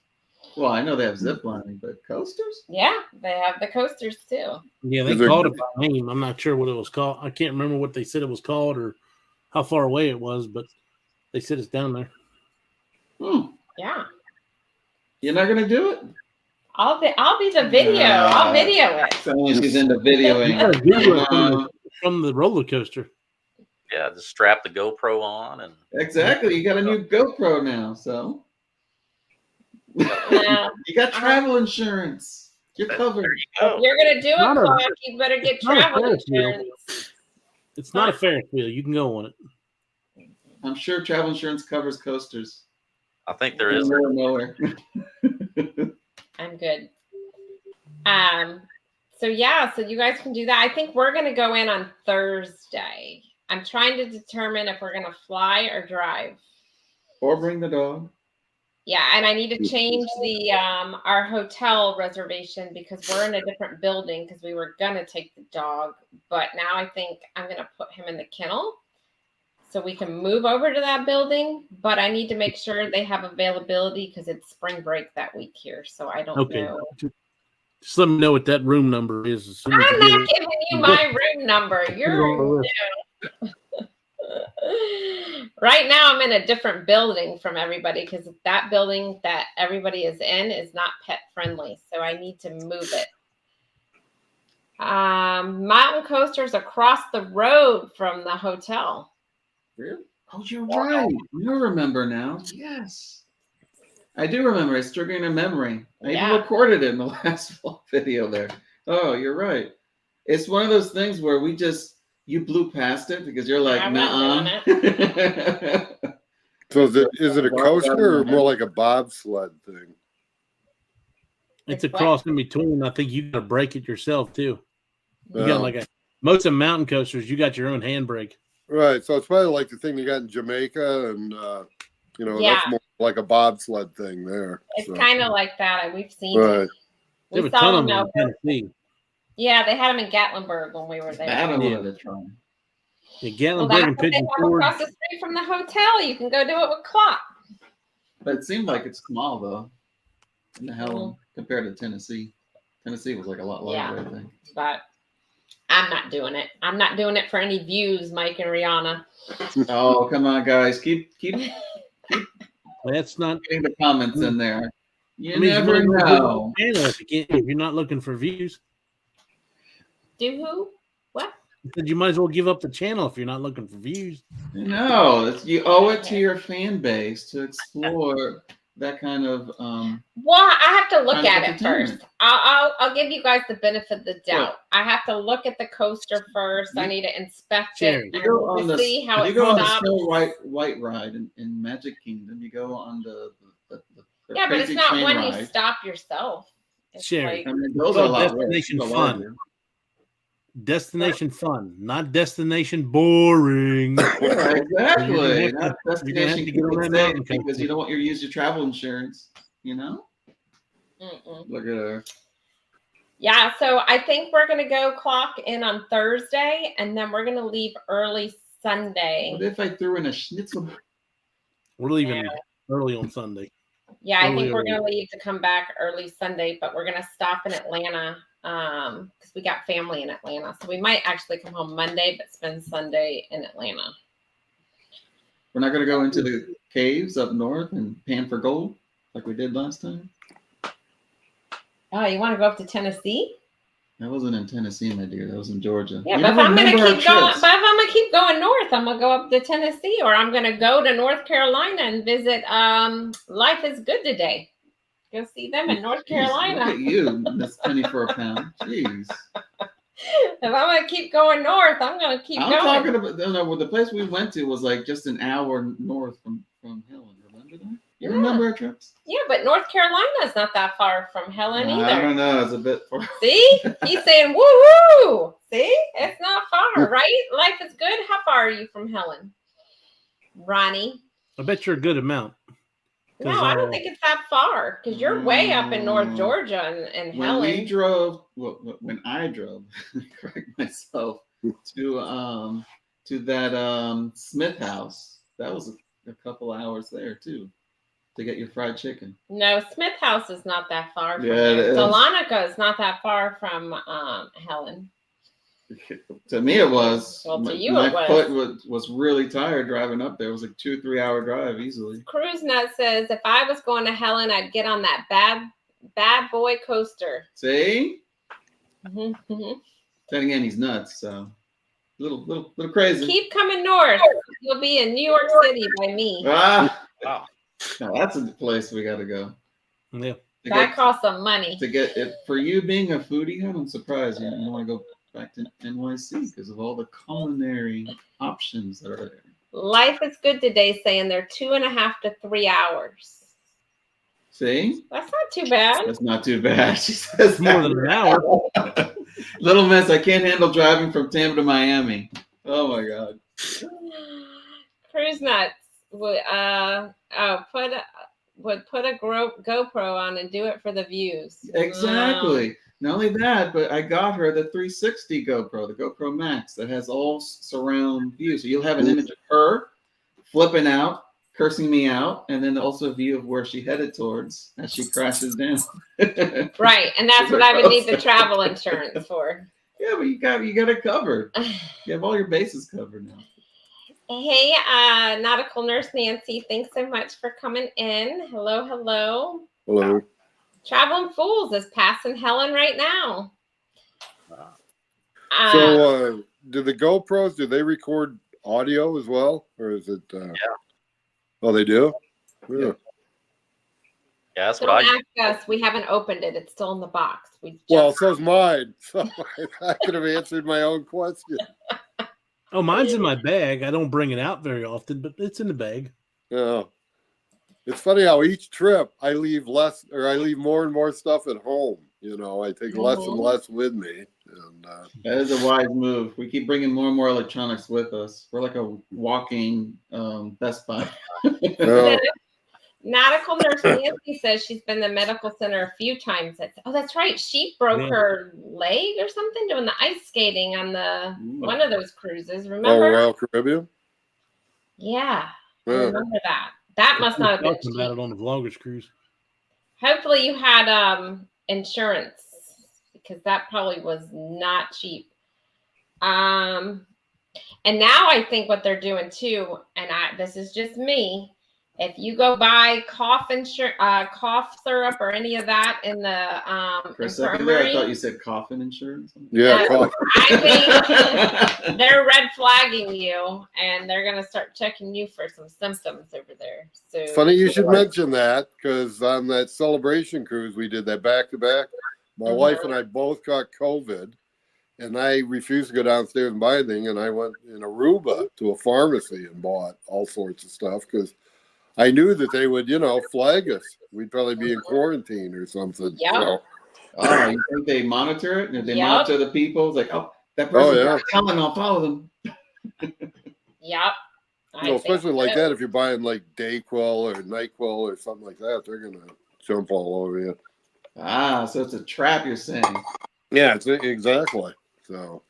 Speaker 5: Well, I know they have zip lining, but coasters?
Speaker 1: Yeah, they have the coasters too.
Speaker 4: Yeah, they called it by name. I'm not sure what it was called. I can't remember what they said it was called or how far away it was, but they said it's down there.
Speaker 1: Yeah.
Speaker 5: You're not gonna do it?
Speaker 1: I'll be the video. I'll video it.
Speaker 5: She's into videoing.
Speaker 4: You gotta video it from the roller coaster.
Speaker 2: Yeah, just strap the GoPro on and
Speaker 5: Exactly. You got a new GoPro now, so
Speaker 1: Yeah.
Speaker 5: you got travel insurance. You're covered.
Speaker 2: there you go.
Speaker 1: If you're gonna do it,
Speaker 4: Not a-
Speaker 1: Clark, you better get
Speaker 4: not a
Speaker 1: travel
Speaker 4: Ferris wheel.
Speaker 1: insurance.
Speaker 4: It's not a Ferris wheel. You can go on it.
Speaker 5: I'm sure travel insurance covers coasters.
Speaker 2: I think there is.
Speaker 5: Nowhere.
Speaker 1: I'm good. So yeah, so you guys can do that. I think we're gonna go in on Thursday. I'm trying to determine if we're gonna fly or drive.
Speaker 5: Or bring the dog.
Speaker 1: Yeah, and I need to change the our hotel reservation because we're in a different building because we were gonna take the dog, but now I think I'm gonna put him in the kennel so we can move over to that building. But I need to make sure they have availability because it's spring break that week here, so I don't know.
Speaker 4: Just let me know what that room number is. As soon as
Speaker 1: I'm
Speaker 4: you get
Speaker 1: not
Speaker 4: it.
Speaker 1: giving you my room number. You're right now. I'm in a different building from everybody because that building that everybody is in is not pet friendly, so I need to move it. Mountain coasters across the road from the hotel.
Speaker 5: Really? Oh, you're right. You remember now. Yes. I do remember. It's triggering a memory. I even recorded it in the last video there. Oh, you're right. It's one of those things where you blew past it because you're like, nah.
Speaker 3: So is it a coaster or more like a bobsled thing?
Speaker 4: It's a cross in between. I think you got to brake it yourself too. You
Speaker 3: Oh.
Speaker 4: got most of the mountain coasters, you got your own handbrake.
Speaker 3: Right. So it's probably like the thing they got in Jamaica, and
Speaker 1: Yeah.
Speaker 3: that's more like a bobsled thing there.
Speaker 1: It's
Speaker 3: so.
Speaker 1: kind of like that, and we've seen
Speaker 3: Right.
Speaker 1: it.
Speaker 4: They have
Speaker 1: We
Speaker 4: a ton
Speaker 1: saw
Speaker 4: of
Speaker 1: them
Speaker 4: them
Speaker 1: out
Speaker 4: in
Speaker 1: there.
Speaker 4: Tennessee.
Speaker 1: Yeah, they had them in Gatlinburg when we were there.
Speaker 5: That I
Speaker 4: Yeah.
Speaker 5: wanted to try.
Speaker 4: Yeah,
Speaker 1: Well,
Speaker 4: Gatlinburg
Speaker 1: that's
Speaker 4: and
Speaker 1: what they
Speaker 4: Pigeon
Speaker 1: have
Speaker 4: Forge.
Speaker 1: across the street from the hotel. You can go do it with Clock.
Speaker 5: But it seemed like it's small though. In the Helen compared to Tennessee. Tennessee was like a lot larger, I think.
Speaker 1: But I'm not doing it. I'm not doing it for any views, Mike and Rihanna.
Speaker 5: Oh, come on, guys. Keep
Speaker 4: That's not.
Speaker 5: getting the comments in there. You
Speaker 4: I mean,
Speaker 5: never
Speaker 4: you might as well
Speaker 5: know.
Speaker 4: give up the channel if you're not looking for views.
Speaker 1: Do who? What?
Speaker 4: I said you might as well give up the channel if you're not looking for views.
Speaker 5: No, you owe it to your fan base to explore that kind of
Speaker 1: Well, I have to look
Speaker 5: kind of
Speaker 1: at it
Speaker 5: entertainment.
Speaker 1: first. I'll give you guys the benefit of the doubt. I have to look at the coaster first. I need to inspect
Speaker 4: Sherry.
Speaker 1: it
Speaker 5: You go on
Speaker 1: and
Speaker 5: the
Speaker 1: see how
Speaker 5: you
Speaker 1: it
Speaker 5: go on the
Speaker 1: stops.
Speaker 5: Snow White ride in Magic Kingdom. You go on the
Speaker 1: Yeah, but it's
Speaker 5: crazy
Speaker 1: not
Speaker 5: train
Speaker 1: when
Speaker 5: ride.
Speaker 1: you stop yourself. It's
Speaker 4: Sherry.
Speaker 1: like,
Speaker 5: I mean, those
Speaker 4: Well,
Speaker 5: are a lot
Speaker 4: Destination
Speaker 5: worse.
Speaker 4: Fun. Destination fun, not destination boring.
Speaker 5: Yeah, exactly.
Speaker 4: You're gonna have
Speaker 5: Not
Speaker 4: to
Speaker 5: destination
Speaker 4: get on
Speaker 5: keep it
Speaker 4: that
Speaker 5: safe
Speaker 4: mountain
Speaker 5: because
Speaker 4: coaster.
Speaker 5: you don't want you to use your travel insurance. You know,
Speaker 1: mm-mm.
Speaker 5: look at her.
Speaker 1: Yeah, so I think we're gonna go clock in on Thursday, and then we're gonna leave early Sunday.
Speaker 5: What if I threw in a schnitzel?
Speaker 4: We're leaving early on Sunday.
Speaker 1: Yeah, I
Speaker 4: early,
Speaker 1: think we're
Speaker 4: early.
Speaker 1: gonna leave to come back early Sunday, but we're gonna stop in Atlanta because we got family in Atlanta. So we might actually come home Monday, but spend Sunday in Atlanta.
Speaker 5: We're not going to go into the caves up north and pan for gold like we did last time.
Speaker 1: Oh, you want to go up to Tennessee?
Speaker 5: That wasn't in Tennessee, my dear. That was in Georgia.
Speaker 1: Yeah,
Speaker 5: You
Speaker 1: but if
Speaker 5: never
Speaker 1: I'm gonna
Speaker 5: remember our
Speaker 1: keep going,
Speaker 5: trips.
Speaker 1: but if I'm gonna keep going north, I'm gonna go up to Tennessee, or I'm gonna go to North Carolina and visit Life is Good Today. Go see them in North
Speaker 5: Jeez,
Speaker 1: Carolina.
Speaker 5: Look at you, Miss Penny for a pound. Jeez.
Speaker 1: If I'm gonna keep going north, I'm gonna keep
Speaker 5: I'm
Speaker 1: going.
Speaker 5: talking about no, the place we went to was like just an hour north from Helen. Remember that? You
Speaker 1: Yeah.
Speaker 5: remember our trips?
Speaker 1: Yeah, but North Carolina is not that far from Helen
Speaker 5: I
Speaker 1: either.
Speaker 5: don't know. It's a bit far.
Speaker 1: See, he's saying woo-hoo. See, it's not far, right? Life is Good. How far are you from Helen, Ronnie?
Speaker 4: I bet you're a good amount.
Speaker 1: No, I don't think it's that far because you're way up in North Georgia and
Speaker 5: When
Speaker 1: Helen.
Speaker 5: we drove, when I drove, correct myself, to that Smith House, that was a couple hours there too, to get your fried chicken.
Speaker 1: No, Smith House is not that far from
Speaker 5: Yeah,
Speaker 1: there.
Speaker 5: it is.
Speaker 1: Salonica is not that far from Helen.
Speaker 5: To me, it was.
Speaker 1: Well, to you
Speaker 5: my
Speaker 1: it was.
Speaker 5: foot was really tired driving up there. It was like 2-3 hour drive easily.
Speaker 1: Cruise Nut says if I was going to Helen, I'd get on that bad boy coaster.
Speaker 5: See,
Speaker 1: Mhm.
Speaker 5: then again, he's nuts, so little crazy.
Speaker 1: Keep coming north. You'll be in New York City by me.
Speaker 5: Ah,
Speaker 2: Wow.
Speaker 5: now that's a place we got to go.
Speaker 4: Yeah.
Speaker 5: To
Speaker 1: That
Speaker 5: get,
Speaker 1: costs some money.
Speaker 5: to get it for you being a foodie, I'm surprised you want to go back to NYC because of all the culinary options that are there.
Speaker 1: Life is Good Today saying they're 2.5 to 3 hours.
Speaker 5: See,
Speaker 1: That's not too bad.
Speaker 5: that's not too bad. She says
Speaker 4: It's more than an hour.
Speaker 5: Little Miss, I can't handle driving from Tampa to Miami. Oh my God.
Speaker 1: Cruise Nuts would put a GoPro on and do it for the views.
Speaker 5: Exactly. Not only that, but I got her the 360 GoPro, the GoPro Max, that has all surround view. So you'll have an image of her flipping out, cursing me out, and then also a view of where she headed towards as she crashes down.
Speaker 1: Right, and that's what I would need the travel insurance for.
Speaker 5: Yeah, but you got it covered. You have all your bases covered now.
Speaker 1: Hey, Nautical Nurse Nancy, thanks so much for coming in. Hello, hello.
Speaker 3: Hello.
Speaker 1: Traveling Fools is passing Helen right now.
Speaker 3: So, do the GoPros, do they record audio as well? Or is it?
Speaker 2: Yeah.
Speaker 3: Oh, they do?
Speaker 5: Yeah.
Speaker 2: Yeah, that's what
Speaker 1: Don't
Speaker 2: I
Speaker 1: ask us. We haven't opened it. It's still in the box.
Speaker 3: Well, so's mine. So I could have answered my own question.
Speaker 4: Oh, mine's in my bag. I don't bring it out very often, but it's in the bag.
Speaker 3: Yeah. It's funny how each trip I leave more and more stuff at home. You know, I take less and less with me. And
Speaker 5: That is a wise move. We keep bringing more and more electronics with us. We're like a walking Best Buy.
Speaker 3: well,
Speaker 1: Medical nurse Nancy says she's been to the medical center a few times. Oh, that's right. She broke her leg or something doing the ice skating on the one of those cruises. Remember?
Speaker 3: Royal Caribbean.
Speaker 1: Yeah, I
Speaker 3: Yeah.
Speaker 1: remember that. That must not have been
Speaker 4: talking about it on the Vloggers cruise.
Speaker 1: Hopefully you had insurance, because that probably was not cheap. And now I think what they're doing too, and this is just me, if you go buy cough syrup or any of that in the
Speaker 5: For a second there, I thought you said coffin insurance.
Speaker 3: Yeah, cough.
Speaker 1: I think they're red flagging you, and they're gonna start checking you for some symptoms over there. So
Speaker 3: It's funny you should mention that, because on that celebration cruise we did that back to back. My wife and I both got COVID, and I refused to go downstairs and buy anything. And I went in Aruba to a pharmacy and bought all sorts of stuff because I knew that they would, flag us. We'd probably be in quarantine or something.
Speaker 1: Yep.
Speaker 3: So,
Speaker 5: Oh, you think they monitor it? If they
Speaker 1: Yep.
Speaker 5: monitor the people, it's like, oh, that person
Speaker 3: yeah.
Speaker 5: got telling, I'll follow them.
Speaker 1: Yep.
Speaker 3: especially like that, if you're buying like Dayquil or NyQuil or something like that, they're gonna jump all over you.
Speaker 5: Ah, so it's a trap, you're saying.
Speaker 3: Yeah, exactly. So.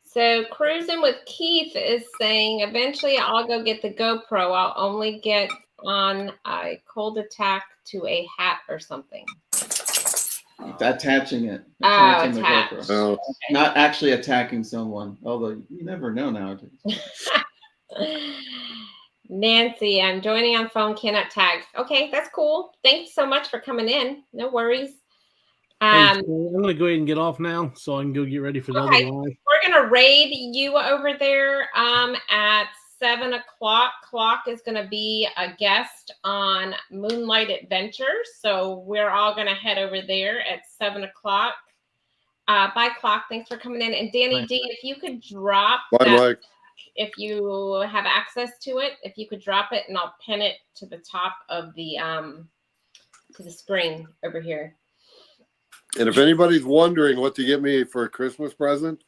Speaker 1: So Cruising with Keith is saying, eventually I'll go get the GoPro. I'll only get on a cold attack to a hat or something.
Speaker 5: Attaching it.
Speaker 1: Attached.
Speaker 5: The GoPro.
Speaker 3: Oh.
Speaker 1: Okay.
Speaker 5: Not actually attacking someone, although you never know nowadays.
Speaker 1: Nancy, I'm joining on phone, cannot tag. Okay, that's cool. Thanks so much for coming in. No worries.
Speaker 4: Hey, so I'm gonna go ahead and get off now, so I can go get ready for the other live.
Speaker 1: We're gonna raid you over there at 7 o'clock. Clock is gonna be a guest on Moonlight Adventures, so we're all gonna head over there at 7 o'clock. Bye, Clock. Thanks for coming in. And Danny D, if you could drop
Speaker 3: Bye,
Speaker 1: that,
Speaker 3: Mike.
Speaker 1: if you have access to it, if you could drop it, and I'll pin it to the top of the screen over here.
Speaker 3: And if anybody's wondering what to get me for a Christmas present,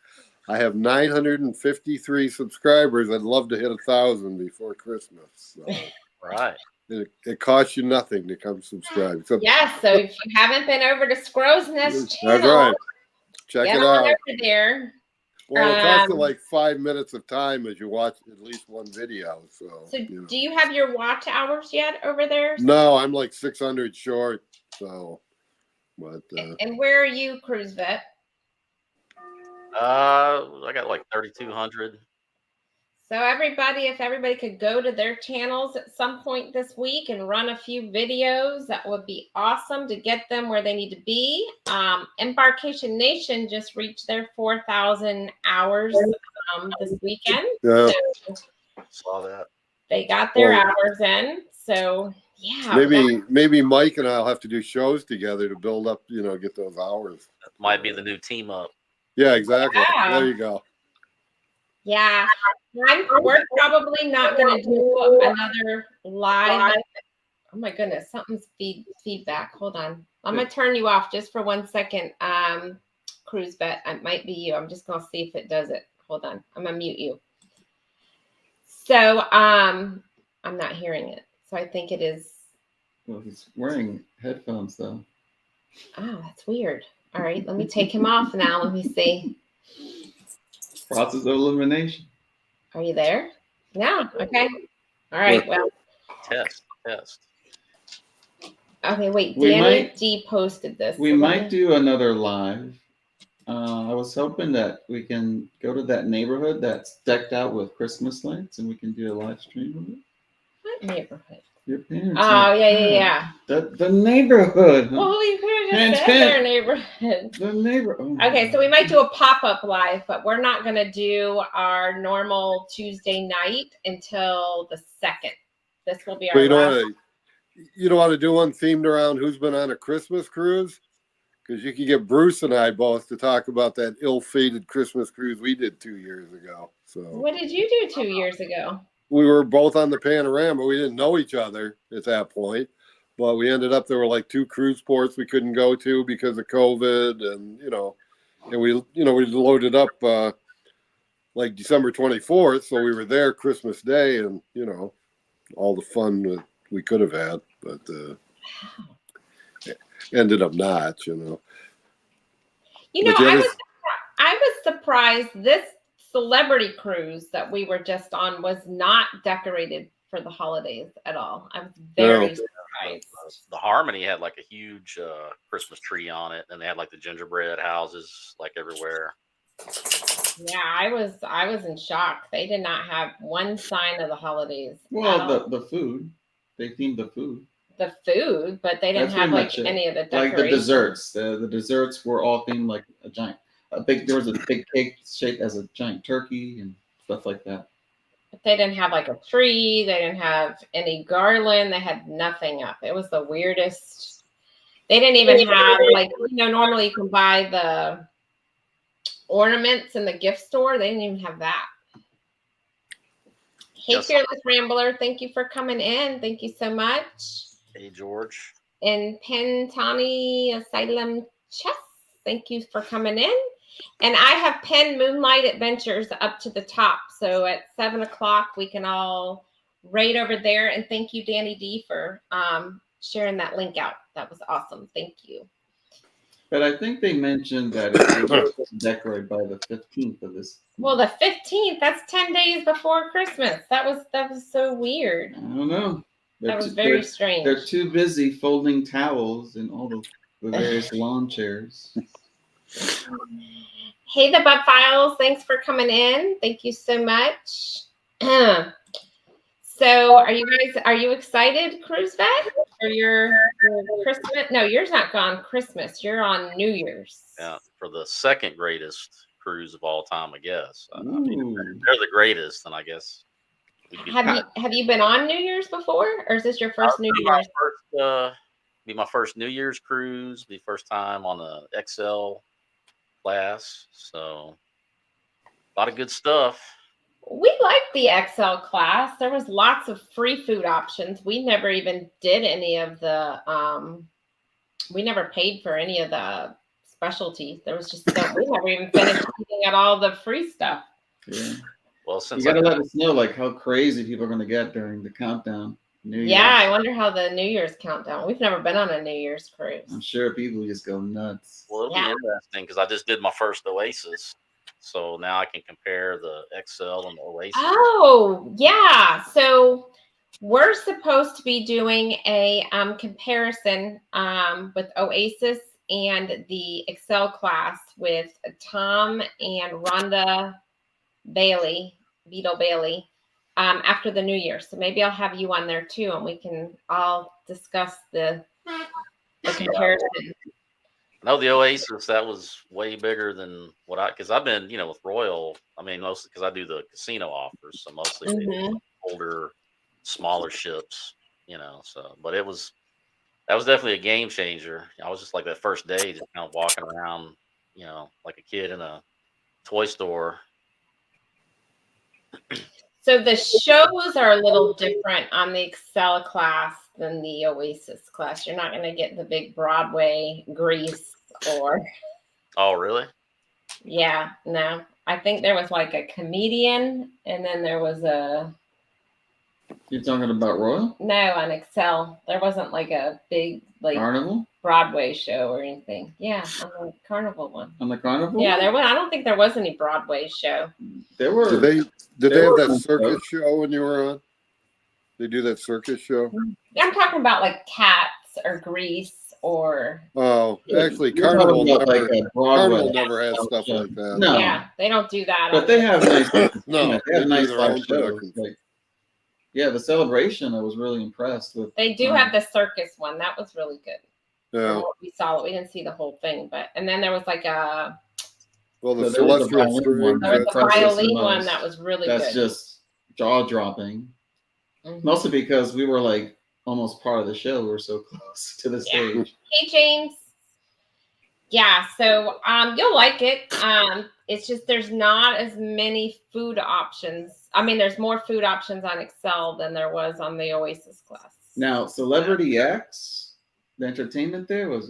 Speaker 3: I have 953 subscribers. I'd love to hit 1,000 before Christmas. So
Speaker 2: Right.
Speaker 3: it costs you nothing to come subscribe. Except,
Speaker 1: Yeah, so if you haven't been over to Scrow's Nest channel,
Speaker 3: that's right. Check
Speaker 1: get
Speaker 3: it
Speaker 1: on
Speaker 3: out.
Speaker 1: over there.
Speaker 3: Well, it costs you like 5 minutes of time as you watch at least one video. So
Speaker 1: do you have your watch hours yet over there?
Speaker 3: No, I'm like 600 short. So, but
Speaker 1: And where are you, Cruise Vet?
Speaker 2: I got like 3,200.
Speaker 1: So if everybody could go to their channels at some point this week and run a few videos, that would be awesome to get them where they need to be. Embarkation Nation just reached their 4,000 hours this weekend.
Speaker 3: yeah.
Speaker 1: So
Speaker 2: Saw that.
Speaker 1: they got their hours in. So yeah.
Speaker 3: Maybe Mike and I'll have to do shows together to build up, get those hours.
Speaker 2: That might be the new team up.
Speaker 3: Yeah, exactly.
Speaker 1: Yeah.
Speaker 3: There you go.
Speaker 1: Yeah. We're probably not going to do another live. Oh my goodness, something's feedback. Hold on. I'm going to turn you off just for 1 second. Cruise Bet, it might be you. I'm just going to see if it does it. Hold on. I'm going to mute you. So I'm not hearing it. So I think it is.
Speaker 5: Well, he's wearing headphones though.
Speaker 1: Oh, that's weird. All right, let me take him off now. Let me see.
Speaker 5: Process of elimination.
Speaker 1: Are you there? No. Okay. All right. Well.
Speaker 2: Test.
Speaker 1: Okay. Wait.
Speaker 5: We
Speaker 1: Danny
Speaker 5: might-
Speaker 1: D posted this.
Speaker 5: We
Speaker 1: So
Speaker 5: might do another live. I was hoping that we can go to that neighborhood that's decked out with Christmas lights and we can do a live stream of it.
Speaker 1: What neighborhood?
Speaker 5: Your parents.
Speaker 1: Oh, yeah.
Speaker 5: The neighborhood.
Speaker 1: Well, you could have
Speaker 5: Hands
Speaker 1: just said
Speaker 5: pinned.
Speaker 1: their neighborhood.
Speaker 5: The neighbor. Oh,
Speaker 1: Okay, so we might do a pop-up live, but we're not going to do our normal Tuesday night until the 2nd. This will be our
Speaker 3: But
Speaker 1: last.
Speaker 3: you don't want to do one themed around who's been on a Christmas cruise? Because you can get Bruce and I both to talk about that ill-fated Christmas cruise we did 2 years ago. So
Speaker 1: What did you do 2 years ago?
Speaker 3: we were both on the Panorama. We didn't know each other at that point. But we ended up, there were like 2 cruise ports we couldn't go to because of COVID, and and we loaded up like December 24th, so we were there Christmas Day, and all the fun that we could have had, but ended up not.
Speaker 1: I was surprised this celebrity cruise that we were just on was not decorated for the holidays at all. I was very surprised.
Speaker 2: The Harmony had like a huge Christmas tree on it, and they had like the gingerbread houses like everywhere.
Speaker 1: Yeah, I was in shock. They did not have one sign of the holidays.
Speaker 5: Well, the food, they themed the food.
Speaker 1: The food, but they didn't have like any of the decorations.
Speaker 5: Like the desserts. The desserts were all themed like there was a big cake shaped as a giant turkey and stuff like that.
Speaker 1: But they didn't have like a tree. They didn't have any garland. They had nothing up. It was the weirdest. They didn't even have like, normally you can buy the ornaments in the gift store. They didn't even have that. Hey,
Speaker 2: Yes.
Speaker 1: Fearless Rambler, thank you for coming in. Thank you so much.
Speaker 2: Hey, George.
Speaker 1: And Pentani Asylum Chess, thank you for coming in. And I have pinned Moonlight Adventures up to the top. So at 7 o'clock, we can all raid over there. And thank you, Danny D, for sharing that link out. That was awesome. Thank you.
Speaker 5: But I think they mentioned that it was decorated by the 15th of this.
Speaker 1: Well, the 15th, that's 10 days before Christmas. That was so weird.
Speaker 5: I don't know.
Speaker 1: That was very strange.
Speaker 5: They're too busy folding towels and all the various lawn chairs.
Speaker 1: Hey, the Bub Files, thanks for coming in. Thank you so much. So are you excited, Cruise Vet, for your Christmas? No, yours not gone Christmas. You're on New Year's.
Speaker 2: Yeah, for the second greatest cruise of all time, I guess. I mean, they're the greatest, and I guess.
Speaker 1: Have you been on New Year's before, or is this your first New Year's?
Speaker 2: Be my first New Year's cruise. Be first time on the XL class. So a lot of good stuff.
Speaker 1: We liked the XL class. There was lots of free food options. We never even did any of the. We never paid for any of the specialties. There was just we never even finished eating at all the free stuff.
Speaker 5: Yeah.
Speaker 2: Well, since
Speaker 5: you gotta let us know like how crazy people are gonna get during the countdown. New Year's.
Speaker 1: Yeah, I wonder how the New Year's countdown. We've never been on a New Year's cruise.
Speaker 5: I'm sure people just go nuts.
Speaker 2: Well, it'll be interesting because I just did my first Oasis, so now I can compare the XL and the Oasis.
Speaker 1: Oh, yeah. So we're supposed to be doing a comparison with Oasis and the XL class with Tom and Rhonda Bailey, Beetle Bailey, after the New Year. So maybe I'll have you on there too, and we can all discuss the comparison.
Speaker 2: No, the Oasis, that was way bigger than because I've been, with Royal, mostly because I do the casino offers. So mostly older, smaller ships, but that was definitely a game changer. I was just like that first day, just kind of walking around, like a kid in a toy store.
Speaker 1: So the shows are a little different on the XL class than the Oasis class. You're not going to get the big Broadway Grease or.
Speaker 2: Oh, really?
Speaker 1: Yeah, no. I think there was like a comedian, and then there was a.
Speaker 5: You're talking about Royal?
Speaker 1: No, on XL. There wasn't like a big
Speaker 5: Carnival
Speaker 1: Broadway show or anything. Yeah, on the Carnival one.
Speaker 5: On the Carnival?
Speaker 1: Yeah, there was. I don't think there was any Broadway show.
Speaker 5: There were.
Speaker 3: Did they have that circus show when you were on? They do that circus show?
Speaker 1: I'm talking about like Cats or Grease or.
Speaker 3: Oh, actually, Carnival never has stuff like that.
Speaker 5: No.
Speaker 1: Yeah, they don't do that.
Speaker 5: But they have nice.
Speaker 3: No,
Speaker 5: they have nice
Speaker 3: their own
Speaker 5: live shows. Yeah, the Celebration, I was really impressed with.
Speaker 1: They do have the circus one. That was really good.
Speaker 3: Yeah.
Speaker 1: We saw it. We didn't see the whole thing, and then there was like a.
Speaker 3: Well, the Celestial Spring.
Speaker 1: There was a violin one that was really good.
Speaker 5: That's just jaw dropping. Mostly because we were like almost part of the show. We were so close to the stage.
Speaker 1: Hey, James. Yeah, so you'll like it. It's just there's not as many food options. There's more food options on XL than there was on the Oasis class.
Speaker 5: Now, Celebrity X, the entertainment there was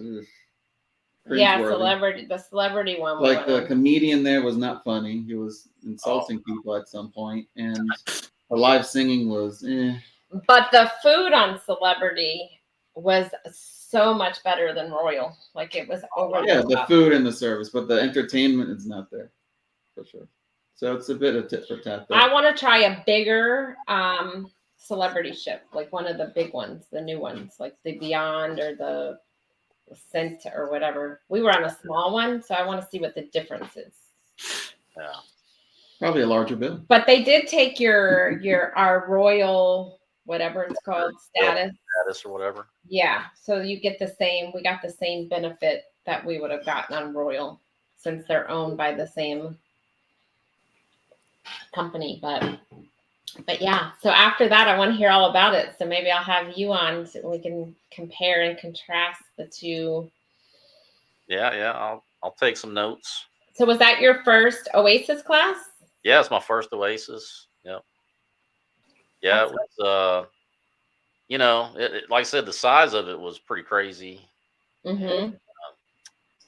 Speaker 1: Yeah,
Speaker 5: cringeworthy.
Speaker 1: the celebrity one.
Speaker 5: Like the comedian there was not funny. He was insulting people at some point, and the live singing was.
Speaker 1: But the food on Celebrity was so much better than Royal. Like it was over.
Speaker 5: Yeah, the food and the service, but the entertainment is not there for sure. So it's a bit of tit for tat there.
Speaker 1: I want to try a bigger celebrity ship, like one of the big ones, the new ones, like the Beyond or the Scent or whatever. We were on a small one, so I want to see what the difference is.
Speaker 2: Yeah.
Speaker 5: Probably a larger bill.
Speaker 1: But they did take our Royal, whatever it's called, status
Speaker 2: or whatever.
Speaker 1: Yeah, so you get we got the same benefit that we would have gotten on Royal, since they're owned by the same company. But yeah, so after that I want to hear all about it, so maybe I'll have you on so we can compare and contrast the two.
Speaker 2: Yeah, I'll take some notes.
Speaker 1: So was that your first Oasis class?
Speaker 2: Yeah, it's my first Oasis. Yep. Yeah, it was like I said, the size of it was pretty crazy.
Speaker 1: Mm-hmm.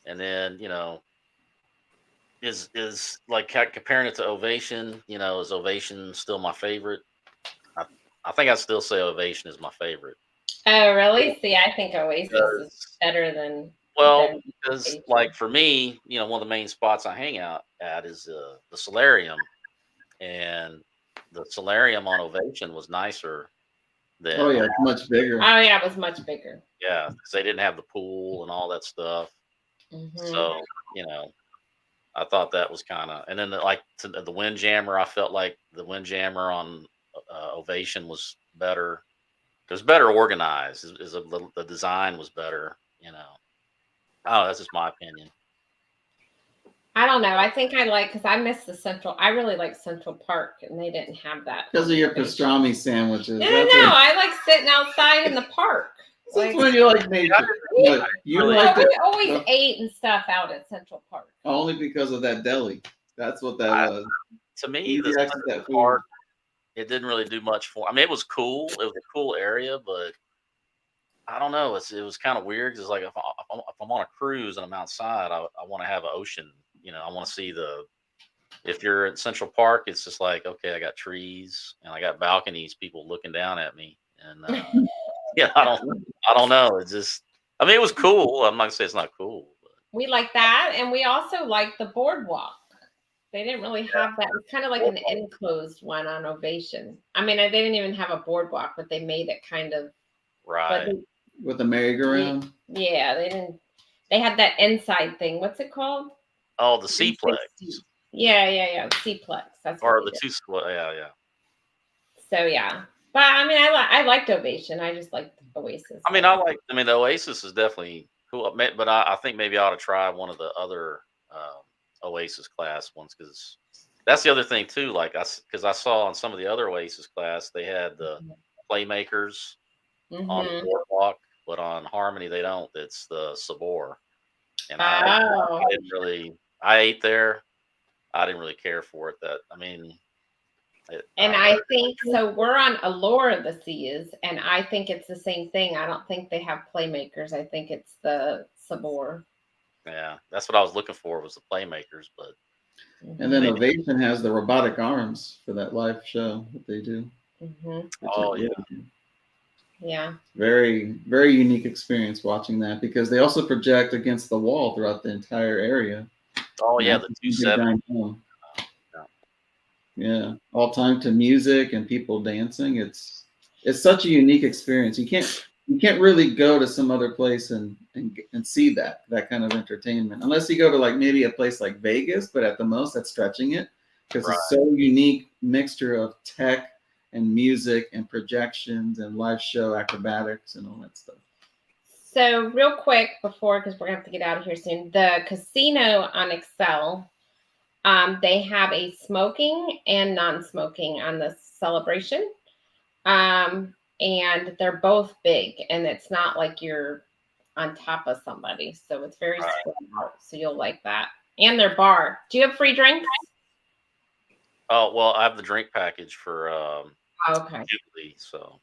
Speaker 2: And then, is like comparing it to Ovation, is Ovation still my favorite? I think I'd still say Ovation is my favorite.
Speaker 1: Oh, really? See, I think Oasis is better than.
Speaker 2: Well, because like for me, one of the main spots I hang out at is the Solarium, and the Solarium on Ovation was nicer than.
Speaker 5: Oh yeah, much bigger.
Speaker 1: Oh yeah, it was much bigger.
Speaker 2: Yeah, because they didn't have the pool and all that stuff.
Speaker 1: Mm-hmm.
Speaker 2: So I thought that was kind of, and then the Windjammer, I felt like the Windjammer on Ovation was better. It was better organized. The design was better. Oh, that's just my opinion.
Speaker 1: I don't know. I think because I miss I really like Central Park, and they didn't have that.
Speaker 5: Because of your pastrami sandwiches.
Speaker 1: No, I like sitting outside in the park.
Speaker 5: That's when you like nature. But
Speaker 1: we always ate and stuff out at Central Park.
Speaker 5: Only because of that deli. That's what that was.
Speaker 2: To me, the Central Park, it didn't really do much for. I mean, it was cool. It was a cool area, but I don't know. It was kind of weird because, like, if I'm on a cruise and I'm outside, I want to have an ocean. I want to see if you're at Central Park, it's just like, okay, I got trees and I got balconies, people looking down at me. And yeah, I don't know. It's just, I mean, it was cool. I'm not gonna say it's not cool. But.
Speaker 1: We like that. And we also like the boardwalk. They didn't really have that. It was kind of like an enclosed one on Ovation. I mean, they didn't even have a boardwalk, but they made it kind of.
Speaker 2: Right.
Speaker 5: With the merry-go-round?
Speaker 1: Yeah, they didn't. They had that inside thing. What's it called?
Speaker 2: Oh, the Seaplex.
Speaker 1: Yeah. Seaplex. That's
Speaker 2: or the two. Yeah.
Speaker 1: So yeah, but I mean, I liked Ovation. I just liked Oasis.
Speaker 2: I mean, the Oasis is definitely cool. But I think maybe I ought to try one of the other Oasis class ones, because that's the other thing too. Like because I saw on some of the other Oasis class they had the playmakers on the boardwalk, but on Harmony they don't. It's the Sabor, and I didn't really. I ate there. I didn't really care for it.
Speaker 1: I think so. We're on Allure of the Seas, and I think it's the same thing. I don't think they have playmakers. I think it's the Sabor.
Speaker 2: Yeah, that's what I was looking for, was the playmakers. But
Speaker 5: and then Ovation has the robotic arms for that live show that they do.
Speaker 1: Mm-hmm.
Speaker 2: Oh yeah.
Speaker 1: Yeah.
Speaker 5: Very, very unique experience watching that, because they also project against the wall throughout the entire area.
Speaker 2: Oh yeah, the 270.
Speaker 5: Yeah, all time to music and people dancing. It's such a unique experience. You can't really go to some other place and see that kind of entertainment, unless you go to like maybe a place like Vegas, but at the most that's stretching it, because it's so unique mixture of tech and music and projections and live show acrobatics and all that stuff.
Speaker 1: So real quick before, because we're gonna have to get out of here soon, the casino on Excel, they have a smoking and non-smoking on the Celebration, and they're both big, and it's not like you're on top of somebody, so it's very spread out. So you'll like that. And their bar. Do you have free drinks?
Speaker 2: Oh well, I have the drink package for
Speaker 1: okay.
Speaker 2: Jubilee, so.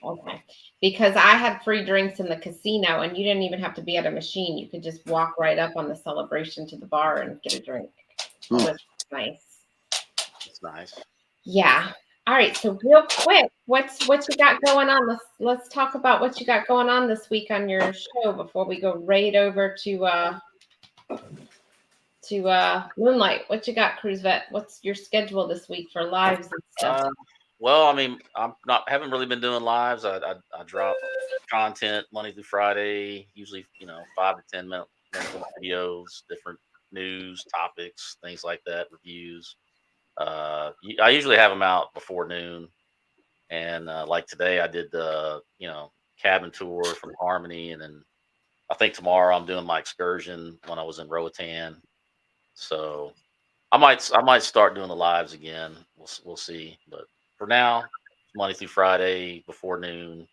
Speaker 1: Okay. Because I had free drinks in the casino, and you didn't even have to be at a machine. You could just walk right up on the Celebration to the bar and get a drink. It was nice.
Speaker 2: It's nice.
Speaker 1: Yeah. All right. So real quick, what you got going on? Let's talk about what you got going on this week on your show before we go right over to Moonlight. What you got, Cruise Vet? What's your schedule this week for lives and stuff?
Speaker 2: Well, I mean, haven't really been doing lives. I drop content Monday through Friday, usually 5 to 10 minute videos, different news topics, things like that, reviews. I usually have them out before noon, and like today I did the cabin tour from Harmony, and then I think tomorrow I'm doing my excursion when I was in Roatan. So I might start doing the lives again. We'll see, but for now, Monday through Friday before noon.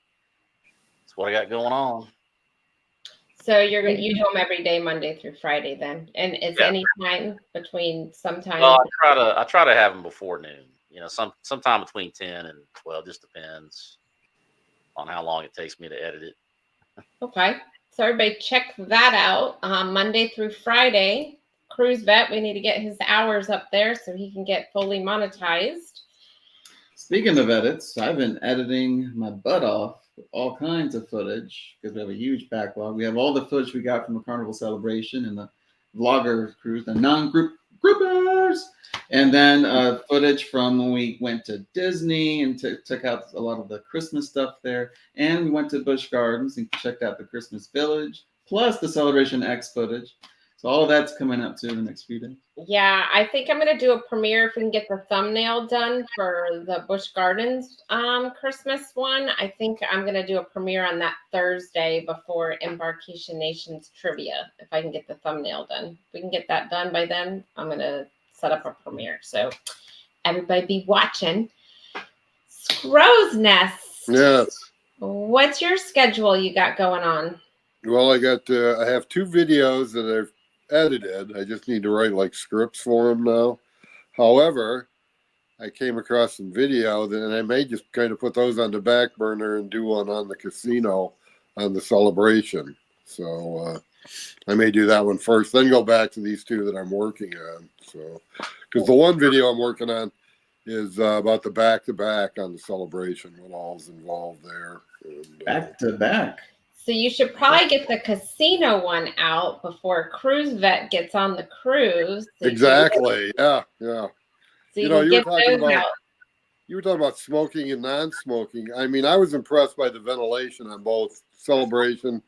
Speaker 2: That's what I got going on.
Speaker 1: So you do them every day, Monday through Friday, then, and it's any time between sometime.
Speaker 2: Well, I try to have them before noon. Sometime between 10 and 12. Just depends on how long it takes me to edit it.
Speaker 1: Okay, so everybody check that out. Monday through Friday, Cruise Vet. We need to get his hours up there so he can get fully monetized.
Speaker 5: Speaking of edits, I've been editing my butt off with all kinds of footage because we have a huge backlog. We have all the footage we got from the Carnival Celebration and the vlogger cruise, the non-group groupers, and then footage from when we went to Disney and took out a lot of the Christmas stuff there. And we went to Busch Gardens and checked out the Christmas Village, plus the Celebration X footage. So all of that's coming up too in the next few days.
Speaker 1: Yeah, I think I'm going to do a premiere if we can get the thumbnail done for the Busch Gardens Christmas one. I think I'm going to do a premiere on that Thursday before Embarkation Nation's trivia, if I can get the thumbnail done. If we can get that done by then, I'm going to set up a premiere. So everybody be watching. Crow's Nest.
Speaker 3: Yes.
Speaker 1: What's your schedule you got going on?
Speaker 3: Well, I have 2 videos that I've edited. I just need to write like scripts for them now. However, I came across some video and I may just kind of put those on the back burner and do one on the casino on the Celebration. So I may do that one first, then go back to these 2 that I'm working on. So, because the one video I'm working on is about the back-to-back on the Celebration, what all's involved there. And,
Speaker 5: back to back.
Speaker 1: So you should probably get the casino one out before Cruise Vet gets on the cruise. So
Speaker 3: exactly. Yeah.
Speaker 1: So you were
Speaker 3: talking about smoking and non-smoking. I mean, I was impressed by the ventilation on both Celebration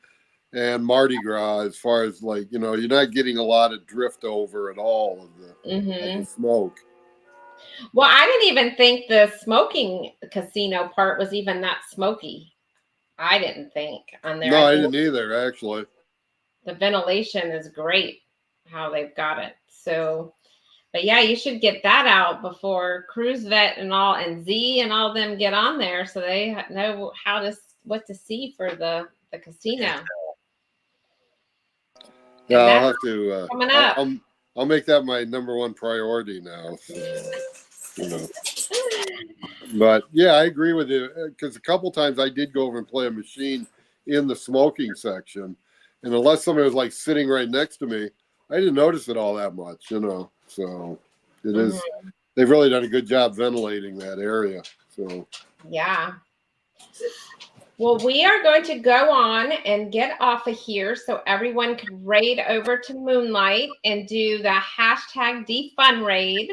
Speaker 3: and Mardi Gras, as far as you're not getting a lot of drift over at all of the smoke.
Speaker 1: Well, I didn't even think the smoking casino part was even that smoky. I didn't think on there.
Speaker 3: No, I didn't either, actually.
Speaker 1: The ventilation is great, how they've got it. So, but yeah, you should get that out before Cruise Vet and Z and all them get on there, so they know what to see for the casino.
Speaker 3: Yeah, I'll have to.
Speaker 1: Coming up.
Speaker 3: I'll make that my number 1 priority now. So, But yeah, I agree with you, because a couple times I did go over and play a machine in the smoking section, and unless somebody was sitting right next to me, I didn't notice it all that much, So it is. They've really done a good job ventilating that area. So
Speaker 1: yeah. Well, we are going to go on and get off of here so everyone can raid over to Moonlight and do the hashtag defund raid.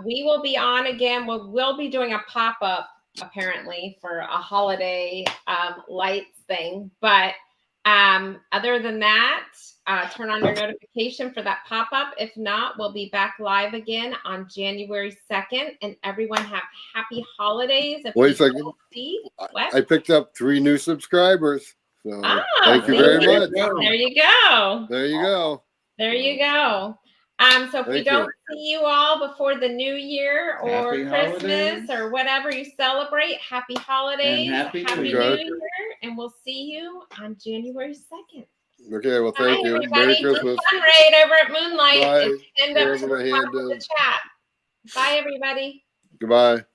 Speaker 1: We will be on again. We'll be doing a pop-up apparently for a holiday lights thing. But other than that, turn on your notification for that pop-up. If not, we'll be back live again on January 2nd. And everyone have happy holidays.
Speaker 3: Wait a second. I picked up 3 new subscribers. So thank you very much.
Speaker 1: There you go.
Speaker 3: There you go.
Speaker 1: There you go. So if we don't see you all before the new year or
Speaker 5: Happy
Speaker 1: Christmas
Speaker 5: holidays.
Speaker 1: or whatever you celebrate, happy holidays,
Speaker 5: And happy
Speaker 1: New
Speaker 3: Year.
Speaker 1: Year, and we'll see you on January 2nd.
Speaker 3: Okay, well, thank you.
Speaker 1: Everybody.
Speaker 3: Merry Christmas.
Speaker 1: Fun raid over at Moonlight.
Speaker 3: Bye.
Speaker 1: It's pinned up to
Speaker 3: Wherever my
Speaker 1: the top
Speaker 3: hand
Speaker 1: of the
Speaker 3: is.
Speaker 1: chat. Bye, everybody.
Speaker 3: Goodbye.